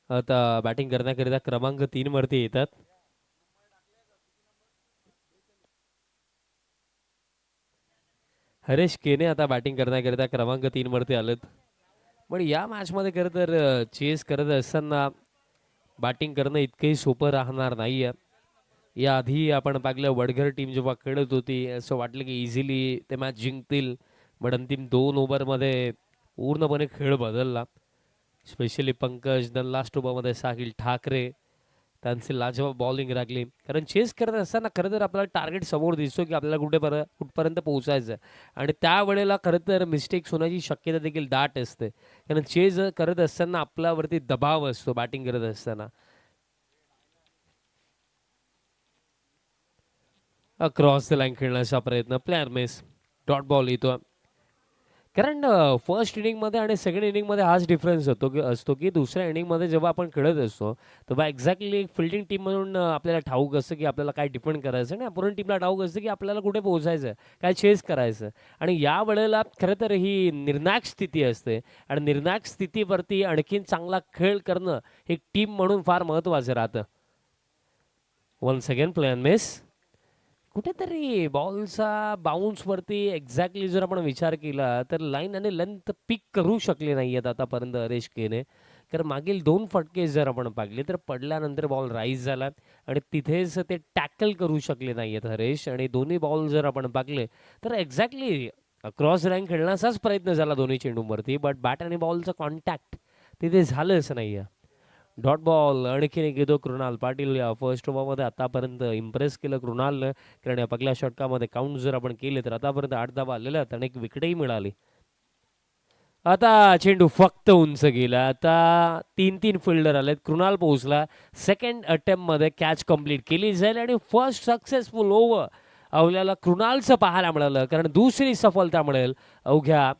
आता बॅटिंग करण्याकरिता क्रमांक 3 वरती येतात. हरेश केने आता बॅटिंग करण्याकरिता क्रमांक 3 वरती आलेत. पण या मॅचमध्ये खरं तर चेस करत असताना बॅटिंग करणं इतकंही सोपं राहणार नाही आहे. याआधी आपण पाहिलं वडघर टीम जेव्हा खेळत होती असं वाटलं की इझिली ते मॅच जिंकतील. पण अंतिम 2 ओव्हरमध्ये पूर्णपणे खेळ बदलला. स्पेशली पंकज. द लास्ट ओव्हरमध्ये साहिल ठाकरे त्यांची लाजवाब बॉलिंग राखली. कारण चेस करत असताना खरं तर आपल्याला टार्गेट समोर दिसतो की आपल्याला कुठपर्यंत पोहोचायचं आहे आणि त्यावेळेला खरं तर मिस्टेक्स होण्याची शक्यता देखील दाट असते. कारण चेस करत असताना आपल्यावरती दबाव असतो बॅटिंग करत असताना. अक्रॉस द लाईन खेळण्याचा प्रयत्न, प्लेअर मिस, डॉट बॉल येतो. कारण फर्स्ट इनिंगमध्ये आणि सेकंड इनिंगमध्ये हाच डिफरन्स असतो की दुसऱ्या इनिंगमध्ये जेव्हा आपण खेळत असतो तेव्हा एक्झॅक्टली फिल्डिंग टीम म्हणून आपल्याला ठाऊक असतं की आपल्याला काय डिपेंड करायचं आणि अपोनंट टीमला ठाऊक असतं की आपल्याला कुठे पोहोचायचं आहे, काय चेस करायचं. आणि या वेळेला खरं तर ही निर्णायक स्थिती असते आणि निर्णायक स्थितीवरती आणखीन चांगला खेळ करणं हे टीम म्हणून फार महत्त्वाचं राहतं. वन सेकंड प्लेअर मिस, कुठेतरी बॉलचा बाउन्सवरती एक्झॅक्टली जर आपण विचार केला तर लाईन आणि लेंथ पिक करू शकले नाही आहेत आतापर्यंत हरेश केने. कारण मागील 2 फटके जर आपण पाहिले तर पडल्यानंतर बॉल राईज झाला आणि तिथेच ते टॅकल करू शकले नाही आहेत हरेश. आणि दोन्ही बॉल जर आपण पाहिले तर एक्झॅक्टली क्रॉस रँक खेळण्याचाच प्रयत्न झाला दोन्ही चेंडूंवरती, बट बॅट आणि बॉलचं कॉन्टॅक्ट तिथे झालंच नाही आहे. डॉट बॉल आणखीन एक येतो कृणाल पाटील. या फर्स्ट ओव्हरमध्ये आतापर्यंत इम्प्रेस केलं कृणालनं. कारण या पहिल्या षटकामध्ये काउंट जर आपण केले तर आतापर्यंत 8 धावा आलेल्या आहेत आणि एक विकेटही मिळाली. आता चेंडू फक्त उंच गेला. आता 3 फिल्डर आलेत. कृणाल पोहोचला. सेकंड अटेम्प्टमध्ये कॅच कंप्लीट केली जाईल आणि फर्स्ट सक्सेसफुल ओव्हर अवल्याला कृणालचं पाहायला मिळालं. कारण दुसरी सफलता मिळेल अवघ्या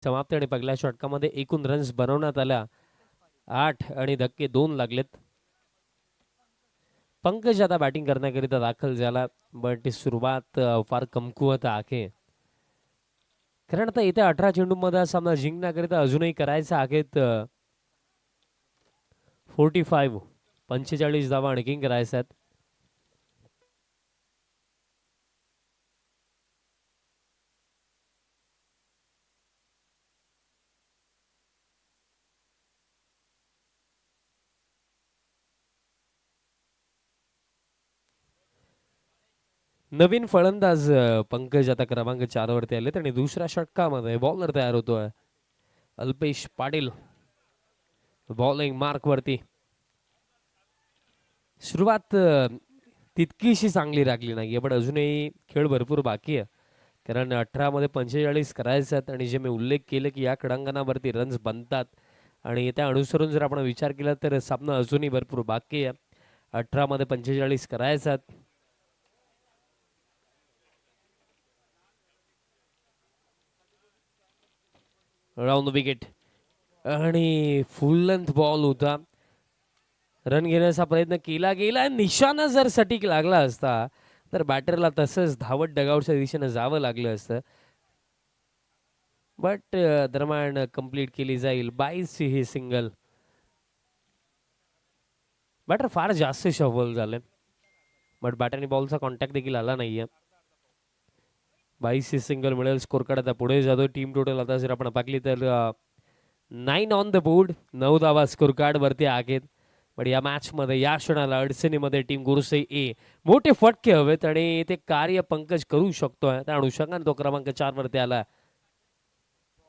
समाप्त. आणि पहिल्या षटकामध्ये एकूण रन्स बनवण्यात आल्या 8 आणि धक्के 2 लागलेत. पंकज आता बॅटिंग करण्याकरिता दाखल झाला, बट सुरुवात फार कमकुवत आहे. कारण आता येत्या 18 चेंडूमध्ये हा सामना जिंकण्याकरिता अजूनही करायचा आहेत 45 धावा आणखी करायच्या आहेत. नवीन फलंदाज पंकज आता क्रमांक 4 वरती आलेत आणि दुसऱ्या षटकामध्ये बॉलर तयार होतोय अल्पेश पाटील. बॉलिंग मार्क वरती सुरुवात तितकीशी चांगली राखली नाहीये, पण अजूनही खेळ भरपूर बाकी आहे. कारण 18 मध्ये 45 करायचे आहेत आणि जे मी उल्लेख केले की या क्रीडांगणावरती रन्स बनतात आणि त्या अनुसरून जर आपण विचार केला तर सामना अजूनही भरपूर बाकी आहे. 18 मध्ये 45 करायचे आहेत. राऊंड विकेट आणि फुल लेंथ बॉल होता. रन घेण्याचा प्रयत्न केला गेला. निशाणा जर सटीक लागला असता तर बॅटरला तसंच धावत डगआउटच्या दिशेने जावं लागलं असतं, बट दरम्यान कंप्लीट केली जाईल 22 ही सिंगल. बॅटर फार जास्त शफल झाले, बट बॅट आणि बॉलचा कॉन्टॅक्ट देखील आला नाहीये. 22 ही सिंगल मिळेल. स्कोर कार्ड आता पुढे जातो. टीम टोटल आता जर आपण पाहिली तर 9 ऑन द बोर्ड, 9 धावा स्कोर कार्ड वरती आहेत. पण या मॅच मध्ये या क्षणाला अडचणीमध्ये टीम गुरुसई ए मोठे फटके हवेत आणि ते कार्य पंकज करू शकतोय. त्या अनुषंगाने तो क्रमांक 4 वरती आला.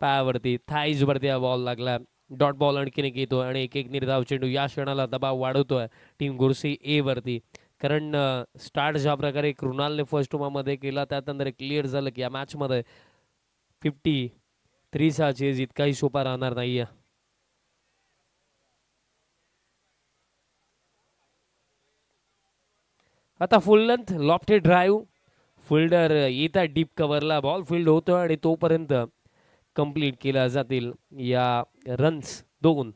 पायावरती थाईज वरती हा बॉल लागला. डॉट बॉल आणखीन एक येतो आणि एक निर्धाव चेंडू या क्षणाला दबाव वाढवतोय टीम गुरुसई ए वरती. कारण स्टार्ट ज्या प्रकारे कृणालने फर्स्ट ओव्हरमध्ये केला त्यानंतर क्लिअर झालं की या मॅच मध्ये 53 चेज इतकाही सोपा राहणार नाहीये. आता फुल लेंथ लॉफ्टेड ड्राईव्ह, फिल्डर येत आहे डीप कव्हरला, बॉल फील्ड होतो आणि तोपर्यंत कंप्लीट केला जातील या रन्स 2.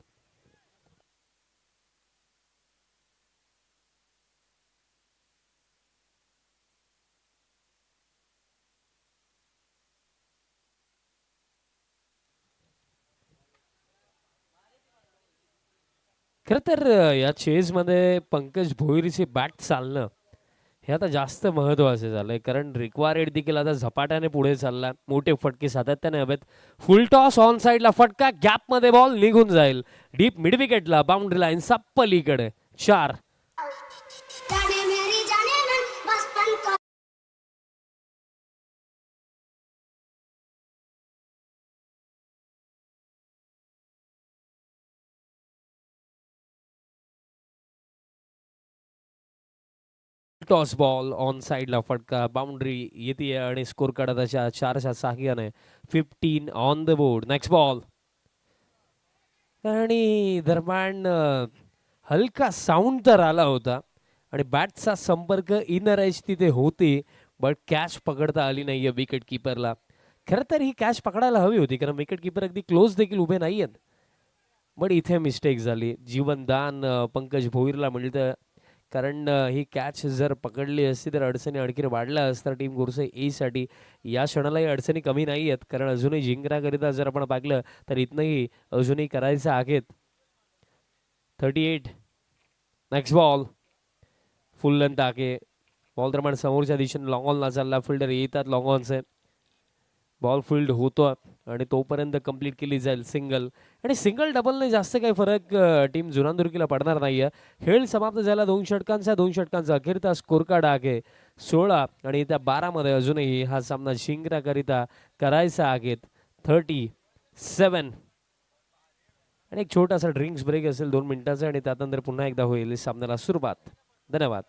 खरं तर या चेजमध्ये पंकज भोईरचे बॅट चालणं हे आता जास्त महत्वाचे झालंय, कारण रिक्वायर्ड देखील आता झपाट्याने पुढे चालला. मोठे फटके सातत्याने हवेत. फुल टॉस ऑन साइडला फटका, गॅप मध्ये बॉल निघून जाईल डीप मिड विकेटला, बाउंड्री लाईन पलीकडे. 4. जाने मेरी जाने मन बचपन का टॉस बॉल ऑन साइडला फटका, बाउंड्री येते आणि स्कोर काढताच्या 4च्या साह्याने 15 on the board. Next ball आणि दरम्यान हलका साऊंड तर आला होता आणि बॅटचा संपर्क इनर एज तिथे होते, बट कॅच पकडता आली नाहीये विकेट किपरला. खरं तर ही कॅच पकडायला हवी होती, कारण विकेट किपर अगदी क्लोज देखील उभे नाहीयेत. बट इथे मिस्टेक झाली. जीवनदान पंकज भोईरला मिळतं, कारण ही कॅच जर पकडली असती तर अडचणी आणखी वाढल्या असतात टीम गोरसे ए साठी. या क्षणालाही अडचणी कमी नाही आहेत, कारण अजूनही जिंकण्याकरिता जर आपण पाहिलं तर इथनंही अजूनही करायचं आहेत. 38. नेक्स्ट बॉल फुल लेंथ आके बॉल दरम्यान समोरच्या दिशेने लॉंग ऑनला चालला. फिल्डर येतात लॉंग ऑनचे, बॉल फील्ड होतो आणि तोपर्यंत कंप्लीट केली जाईल सिंगल. आणि सिंगल डबलने जास्त काही फरक टीम जुनानदुर्गीला पडणार नाहीये. खेळ समाप्त झाला 2 षटकांचा अखेरचा स्कोर कार्ड आहे 16 आणि त्या 12 मध्ये अजूनही हा सामना जिंकण्याकरिता करायचा आहे 37. आणि एक छोटासा ड्रिंक्स ब्रेक असेल 2 मिनिटाचा आणि त्यानंतर पुन्हा एकदा होईल सामन्याला सुरुवात. धन्यवाद.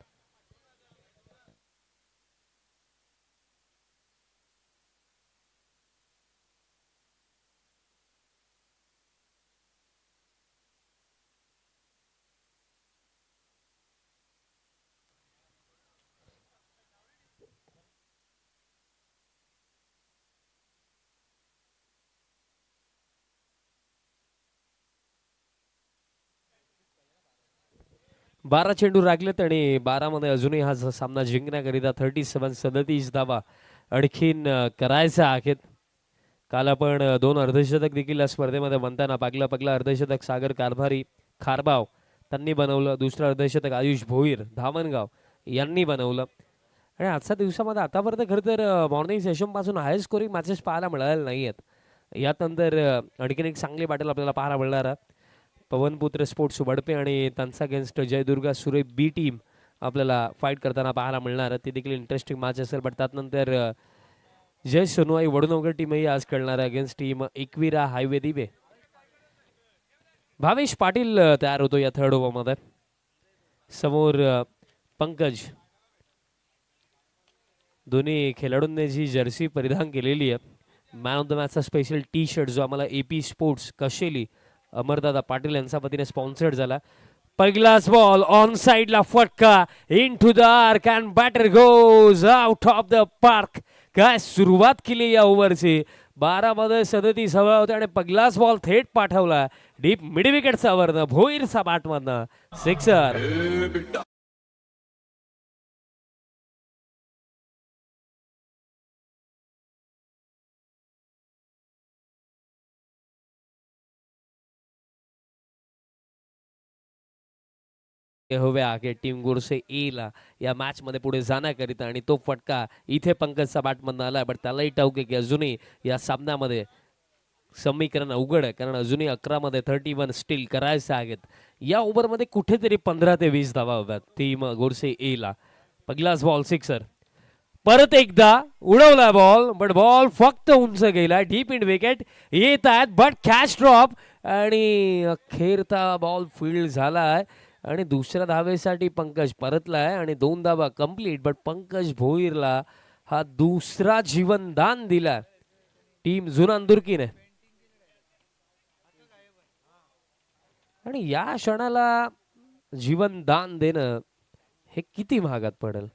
बारा चेंडू राखलेत आणि 12 मध्ये अजूनही हा सामना जिंकण्याकरिता 37 धावा आणखीन करायचा आहेत. काल आपण 2 अर्धशतक देखील या स्पर्धेमध्ये बनताना पगला अर्धशतक सागर कारभारी खारबाव त्यांनी बनवलं. दुसरं अर्धशतक आयुष भोईर धामणगाव यांनी बनवलं. आणि आजच्या दिवसामध्ये आतापर्यंत खरं तर मॉर्निंग सेशन पासून हाय स्कोरिंग मॅचेस पाहायला मिळालेल्या नाही आहेत. यानंतर आणखीन एक चांगली बॅटल आपल्याला पाहायला मिळणार आहे. पवनपुत्र स्पोर्ट्स वडपे आणि त्यांचा अगेन्स्ट जयदुर्गा सुरे बी टीम आपल्याला फाईट करताना पाहायला मिळणार. ती देखील इंटरेस्टिंग मॅच असेल. बट त्यानंतर जय सोनवाई वडनवगर टीमही आज खेळणार आहे अगेन्स्ट टीम एकविरा हायवे दिवे. भावेश पाटील तयार होतो या थर्ड ओव्हरमध्ये. समोर पंकज. दोन्ही खेळाडूंनी जी जर्सी परिधान केलेली आहे मॅन ऑफ द मॅचचा स्पेशल टी शर्ट जो आम्हाला AP स्पोर्ट्स कशेली अमरदादा पाटील यांच्या वतीने स्पॉन्सर्ड झाला. पहिलाच बॉल ऑन साइडला फटका into the arc and batter goes out of the park. काय सुरुवात केली या ओव्हरची. 12 मध्ये 37 हवा होते आणि पहिलाच बॉल थेट पाठवला डीप मिड विकेटचा वरनं भोईरचा बॅटमधनं सिक्सर. हवे आहे टीम गोरसे ए ला या मॅच मध्ये पुढे जाण्याकरिता आणि तो फटका इथे पंकजचा बॅटमधनं आला. बट त्यालाही ठाऊक आहे की अजूनही या सामन्यामध्ये समीकरण अवघड आहे, कारण अजूनही 11 मध्ये 31 स्टील करायचे आहेत. या ओव्हरमध्ये कुठेतरी 15 ते 20 धावा हव्यात टीम गोरसे ए ला. पहिलाच बॉल सिक्सर. परत एकदा उडवला बॉल, बट बॉल फक्त उंच गेला डीप इन विकेट येत आहेत. बट कॅच ड्रॉप आणि अखेरचा बॉल फील्ड झालाय आणि दुसऱ्या धावेसाठी पंकज परतलाय आणि 2 धावा कंप्लीट. बट पंकज भोईरला हा दुसरा जीवनदान दिला टीम जुनानदुर्कीने. आणि या क्षणाला जीवनदान देणं हे किती महागात पडेल,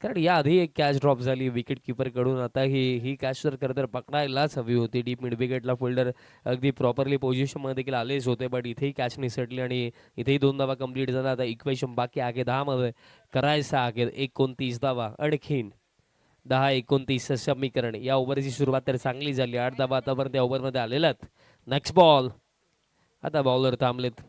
कारण याआधी एक कॅच ड्रॉप झाली विकेट किपर कडून. आता ही कॅच तर खरं तर पकडायलाच हवी होती. डीप मिड विकेटला फिल्डर अगदी प्रॉपरली पोझिशन मध्ये देखील आलेच होते, बट इथेही कॅच निसटली आणि इथेही 2 धावा कंप्लीट झाला. आता इक्वेशन बाकी आहे 10 मध्ये करायचं आहे 29 धावा आणखीन 10-29 समीकरण. या ओव्हरची सुरुवात तर चांगली झाली. 8 धावा आतापर्यंत या ओव्हरमध्ये आलेल्यात. Next ball. आता बॉलर थांबलेत.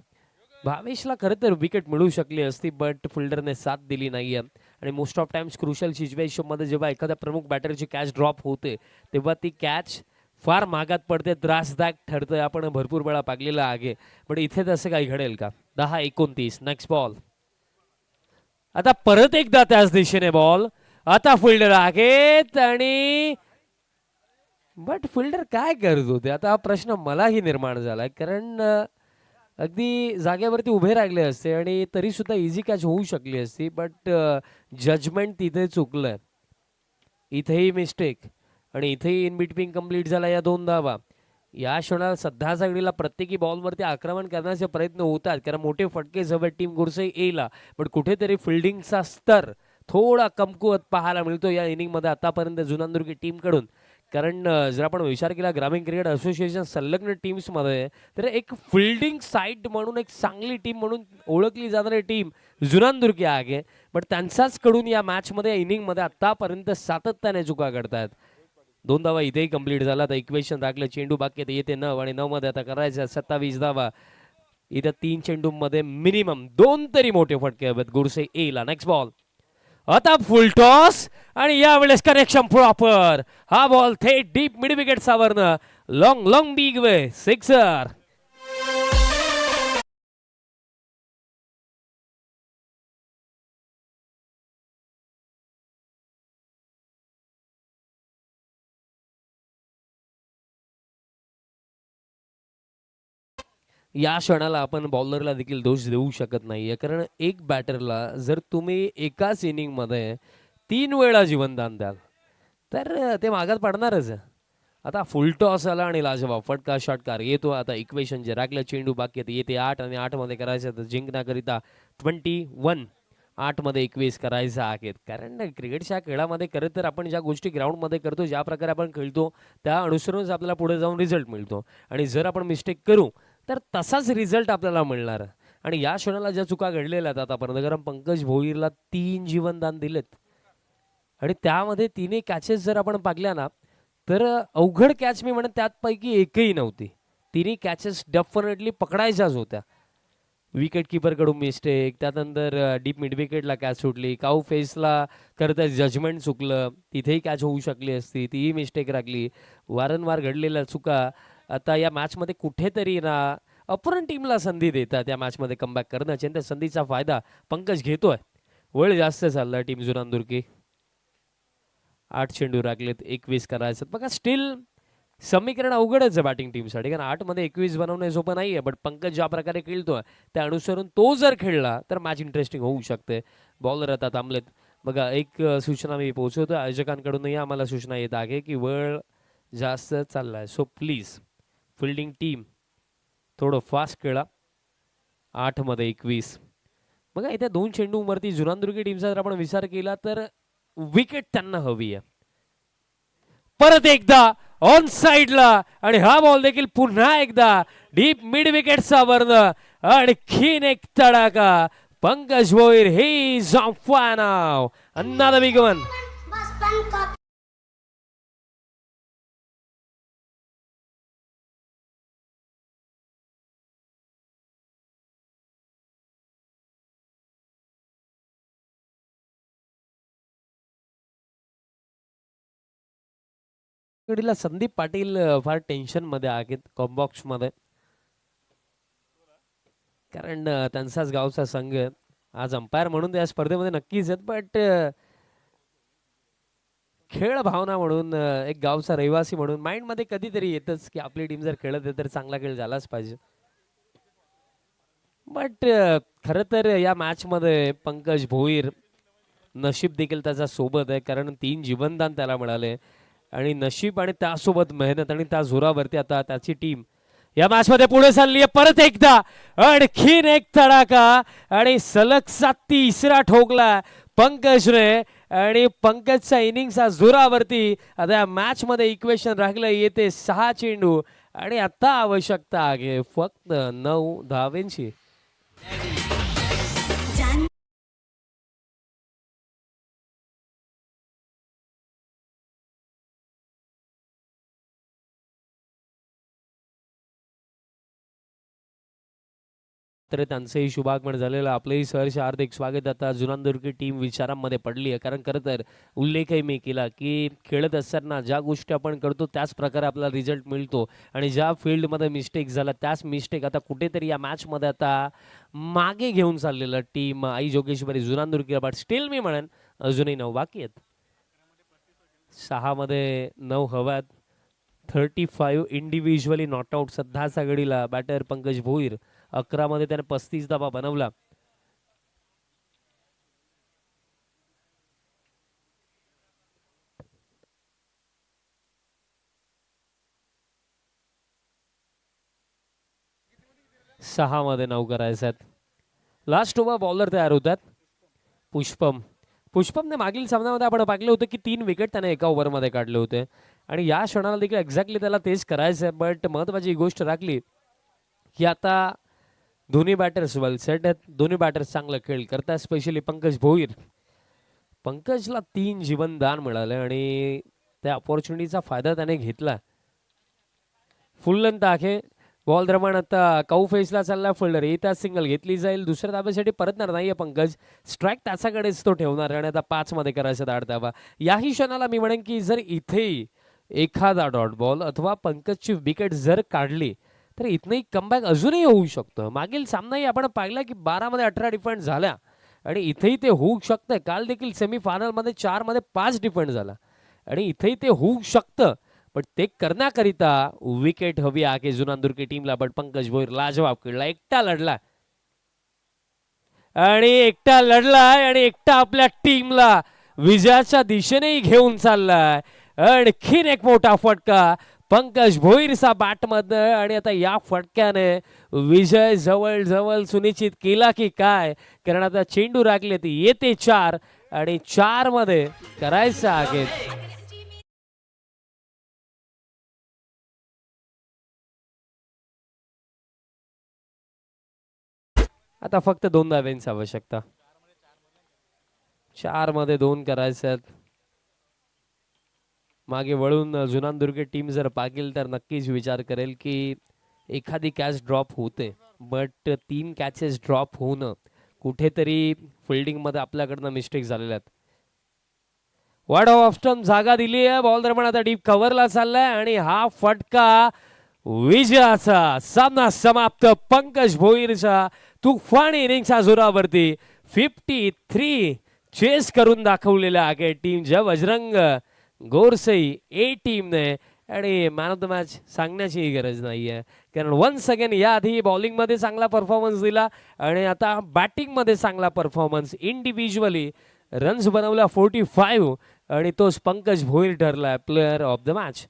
भावेशला खरं तर विकेट मिळू शकली असती, बट फिल्डरने साथ दिली नाहीये आणि मोस्ट ऑफ टाइम्स क्रुशल सिच्युएशनमध्ये जेव्हा एखाद्या प्रमुख बॅटरची कॅच ड्रॉप होते तेव्हा ती कॅच फार महागात पडते, त्रासदायक ठरते. आपण भरपूर वेळा पाहिलेलं आहे, पण इथे तसं काही घडेल का? 10-29 नेक्स्ट बॉल. आता परत एकदा त्याच दिशेने बॉल. आता फिल्डर आहेत आणि बट फिल्डर काय करत होते आता हा प्रश्न मलाही निर्माण झालाय, कारण अगदी जागेवरती उभे राहिले असते आणि तरी सुद्धा इझी कॅच होऊ शकली असती, बट जजमेंट तिथे चुकलंय. इथेही मिस्टेक आणि इथेही इन बिटवीन कंप्लीट झाला या 2 धावा. या क्षणाला सध्याच्या घडीला प्रत्येकी बॉलवरती आक्रमण करण्याचे प्रयत्न होतात, कारण मोठे फटके जवळ टीम गुरसे येईला, पण कुठेतरी फिल्डिंगचा स्तर थोडा कमकुवत पाहायला मिळतो या इनिंगमध्ये आतापर्यंत जुनांदुर्गी टीमकडून. कारण जर आपण विचार केला ग्रामीण क्रिकेट असोसिएशन संलग्न टीम्समध्ये, तर एक फिल्डिंग साईट म्हणून एक चांगली टीम म्हणून ओळखली जाणारी टीम जुनांदुर्गी आहे, पण त्यांचाच कडून या मॅचमध्ये इनिंगमध्ये आतापर्यंत सातत्याने चुका घडतात. 2 धावा इथेही कंप्लीट झाला. आता इक्वेशन राखलं, चेंडू बाकी येते 9 आणि 9 मध्ये आता करायचं 27 धावा. इथं 3 चेंडूमध्ये मिनिमम 2 तरी मोठे फटके हवेत गुरसे येला. Next ball. आता फुल टॉस आणि यावेळेस कनेक्शन प्रॉपर. हा बॉल थेट डीप मिड विकेट सावरनं long long big way sixer. या क्षणाला आपण बॉलरला देखील दोष देऊ शकत नाहीये, कारण एक बॅटरला जर तुम्ही एकाच इनिंगमध्ये 3 वेळा जीवनदान द्याल तर ते मागात पडणारच आहे. आता फुल टॉस आला आणि लाजवाब फटका षटकार येतो. आता इक्वेशन जे राखलं, चेंडू बाकी येते 8 आणि 8 मध्ये करायचं तर जिंकण्याकरिता 21 8 मध्ये 21 करायचं आहेत. कारण क्रिकेटच्या खेळामध्ये खरं तर आपण ज्या गोष्टी ग्राउंडमध्ये करतो, ज्या प्रकारे आपण खेळतो त्या अनुसरूनच आपल्याला पुढे जाऊन रिझल्ट मिळतो, आणि जर आपण मिस्टेक करू तर तसाच रिझल्ट आपल्याला मिळणार. आणि या क्षणाला ज्या चुका घडलेल्या आहेत आतापर्यंत, कारण पंकज भोईरला 3 जीवनदान दिलेत आणि त्यामध्ये 3 कॅचेस जर आपण पाहिल्या ना, तर अवघड कॅच मी म्हणत त्यापैकी एकही नव्हती. 3 कॅचेस डेफिनेटली पकडायच्याच होत्या. विकेट किपरकडून मिस्टेक, त्यानंतर डीप मिड विकेटला कॅच सुटली, काऊ फेसला करता जजमेंट चुकलं, तिथेही कॅच होऊ शकली असती, तीही मिस्टेक राखली. वारंवार घडलेल्या चुका आता या मॅचमध्ये कुठेतरी ना अपोनंट टीमला संधी देतात या मॅचमध्ये कमबॅक करण्याची, आणि त्या संधीचा फायदा पंकज घेतोय. वेळ जास्त चाललाय टीम जुनांदुर्गी. 8 चेंडू राखलेत, 21 करायचं. बघा स्टील समीकरण अवघडच आहे बॅटिंग टीमसाठी, कारण 8 मध्ये 21 बनवणे सोपं नाहीये, बट पंकज ज्या प्रकारे खेळतोय त्या अनुसरून तो जर खेळला तर मॅच इंटरेस्टिंग होऊ शकते. बॉलर आता थांबलेत. बघा एक सूचना मी पोहोचवतो, आयोजकांकडूनही आम्हाला सूचना येत आहे की वेळ जास्त चाललाय, सो प्लीज फिल्डिंग टीम थोडं फास्ट खेळा. 8 मध्ये 21. बघा इथे 2 चेंडूवरती जुनांदुर्गी टीमचा जर आपण विचार केला तर विकेट त्यांना हवी आहे. परत एकदा ऑन साइडला आणि हा बॉल देखील पुन्हा एकदा डीप मिड विकेटचा वर्ण, आणखीन एक तडाका. पंकज भोईर हे is on fire now. Another big one. बचपन का कडीला संदीप पाटील फार टेन्शन मध्ये आहेत कॉम्बॉक्स मध्ये, कारण त्यांचाच गावचा संघ आज अंपायर म्हणून त्या स्पर्धेमध्ये नक्कीच आहेत, बट खेळ भावना म्हणून एक गावचा रहिवासी म्हणून माइंड मध्ये कधीतरी येतच की आपली टीम जर खेळत आहे तर चांगला खेळ झालाच पाहिजे. बट खरं तर या मॅच मध्ये पंकज भोईर नशीब देखील त्याच्या सोबत आहे, कारण 3 जीवनदान त्याला मिळाले, आणि नशीब आणि त्यासोबत मेहनत आणि त्या जोरावरती आता त्याची टीम या मॅच मध्ये पुढे चालली आहे. परत एकदा आणखीन एक तडाका आणि सलगचा 3रा ठोकला पंकजने, आणि पंकजच्या इनिंगच्या जोरावरती आता या मॅच मध्ये इक्वेशन राखलं येते 6 चेंडू आणि आता आवश्यकता आहे फक्त 9 धावेंची. जान तर त्यांचंही शुभागमन झालेलं. आपलंही सहर्ष हार्दिक स्वागत. आता जुनांदुर्गी टीम विचारांमध्ये पडली आहे, कारण खरं तर उल्लेखही मी केला की खेळत असताना ज्या गोष्टी आपण करतो त्याच प्रकारे आपल्याला रिझल्ट मिळतो आणि ज्या फील्डमध्ये मिस्टेक झाला त्याच मिस्टेक आता कुठेतरी या मॅचमध्ये आता मागे घेऊन चाललेलं टीम आई जोगेश्वरी जुनांदुर्गी. बट स्टील मी म्हणेन अजूनही 9 बाकी आहेत. 6 मध्ये 9 हव्यात. 35 इंडिव्हिज्युअली नॉट आउट सध्याच्या घडीला बॅटर पंकज भोईर. 11 मध्ये त्याने 35 धावा बनवला. सहा मध्ये 9 करायचे आहेत. लास्ट ओव्हर बॉलर तयार होतात. पुष्पमने मागील सामन्यामध्ये आपण पाहिलं होतं की 3 विकेट त्याने एका ओव्हरमध्ये काढले होते आणि या क्षणाला देखील एक्झॅक्टली त्याला तेच करायचं आहे. बट महत्त्वाची गोष्ट राखली की आता दोन्ही बॅटर्स वेल सेट आहेत. दोन्ही बॅटर्स चांगला खेळ करतात. स्पेशली पंकज भोईर. पंकजला 3 जीवनदान मिळाले आणि त्या ऑपॉर्च्युनिटीचा फायदा त्याने घेतला. फुल लेंथ आहे. बॉल दरम्यान आता काऊ फेसला चालला फिल्डर. येतात सिंगल घेतली जाईल. दुसऱ्या धाब्यासाठी परतणार नाहीये पंकज. स्ट्राईक त्याच्याकडेच तो ठेवणार आणि आता 5 मध्ये करायचं 8 धावा. याही क्षणाला मी म्हणेन की जर इथे एखादा डॉट बॉल अथवा पंकजची विकेट जर काढली तर इथनंही कमबॅक अजूनही होऊ शकतं. मागील सामनाही आपण पाहिला की 12 मध्ये 18 डिफेंड झाल्या आणि इथेही ते होऊ शकतं. काल देखील सेमीफायनलमध्ये 4 मध्ये 5 डिफेंड झाला आणि इथेही ते होऊ शकतं. पण ते करण्याकरिता विकेट हवी आहे जुनांदुर्गी टीमला. बट पंकज भोईर लाजवाब खेळला. एकटा लढला आणि एकटा आपल्या टीमला विजयाच्या दिशेनेही घेऊन चाललाय. आणखीन एक मोठा फटका पंकज भोईरचा बॅटमध्ये आणि आता या फटक्याने विजय जवळ जवळ सुनिश्चित केला की काय, कारण आता चेंडू राखले ती येते 4 आणि 4 मध्ये करायचं आहे. आता फक्त 2 धाव्यांची आवश्यकता. 4 मध्ये 2 करायचे आहेत. मागे वळून जुनांदुर्गी टीम जर पाहिल तर नक्कीच विचार करेल की एखादी कॅच ड्रॉप होते. बट 3 कॅचेस ड्रॉप होणं कुठेतरी फिल्डिंगमध्ये आपल्याकडनं मिस्टेक झालेल्या आहेत. वार्ड ऑफ स्टंप जागा दिली आहे. बॉल दरम्यान आता डीप कव्हरला चाललाय आणि हा फटका विजयाचा. सामना समाप्त. पंकज भोईरच्या तुफानी इनिंगच्या जोरावरती 53 चेस करून दाखवलेल्या आहे टीमच्या बजरंग गोरसई ए टीमने. आणि मॅन ऑफ द मॅच सांगण्याची गरज नाहीये, कारण वन्स अगेन याआधी बॉलिंगमध्ये चांगला परफॉर्मन्स दिला आणि आता बॅटिंगमध्ये चांगला परफॉर्मन्स. इंडिव्हिज्युअली रन्स बनवला 45 आणि तोच पंकज भोईर ठरला प्लेअर ऑफ द मॅच.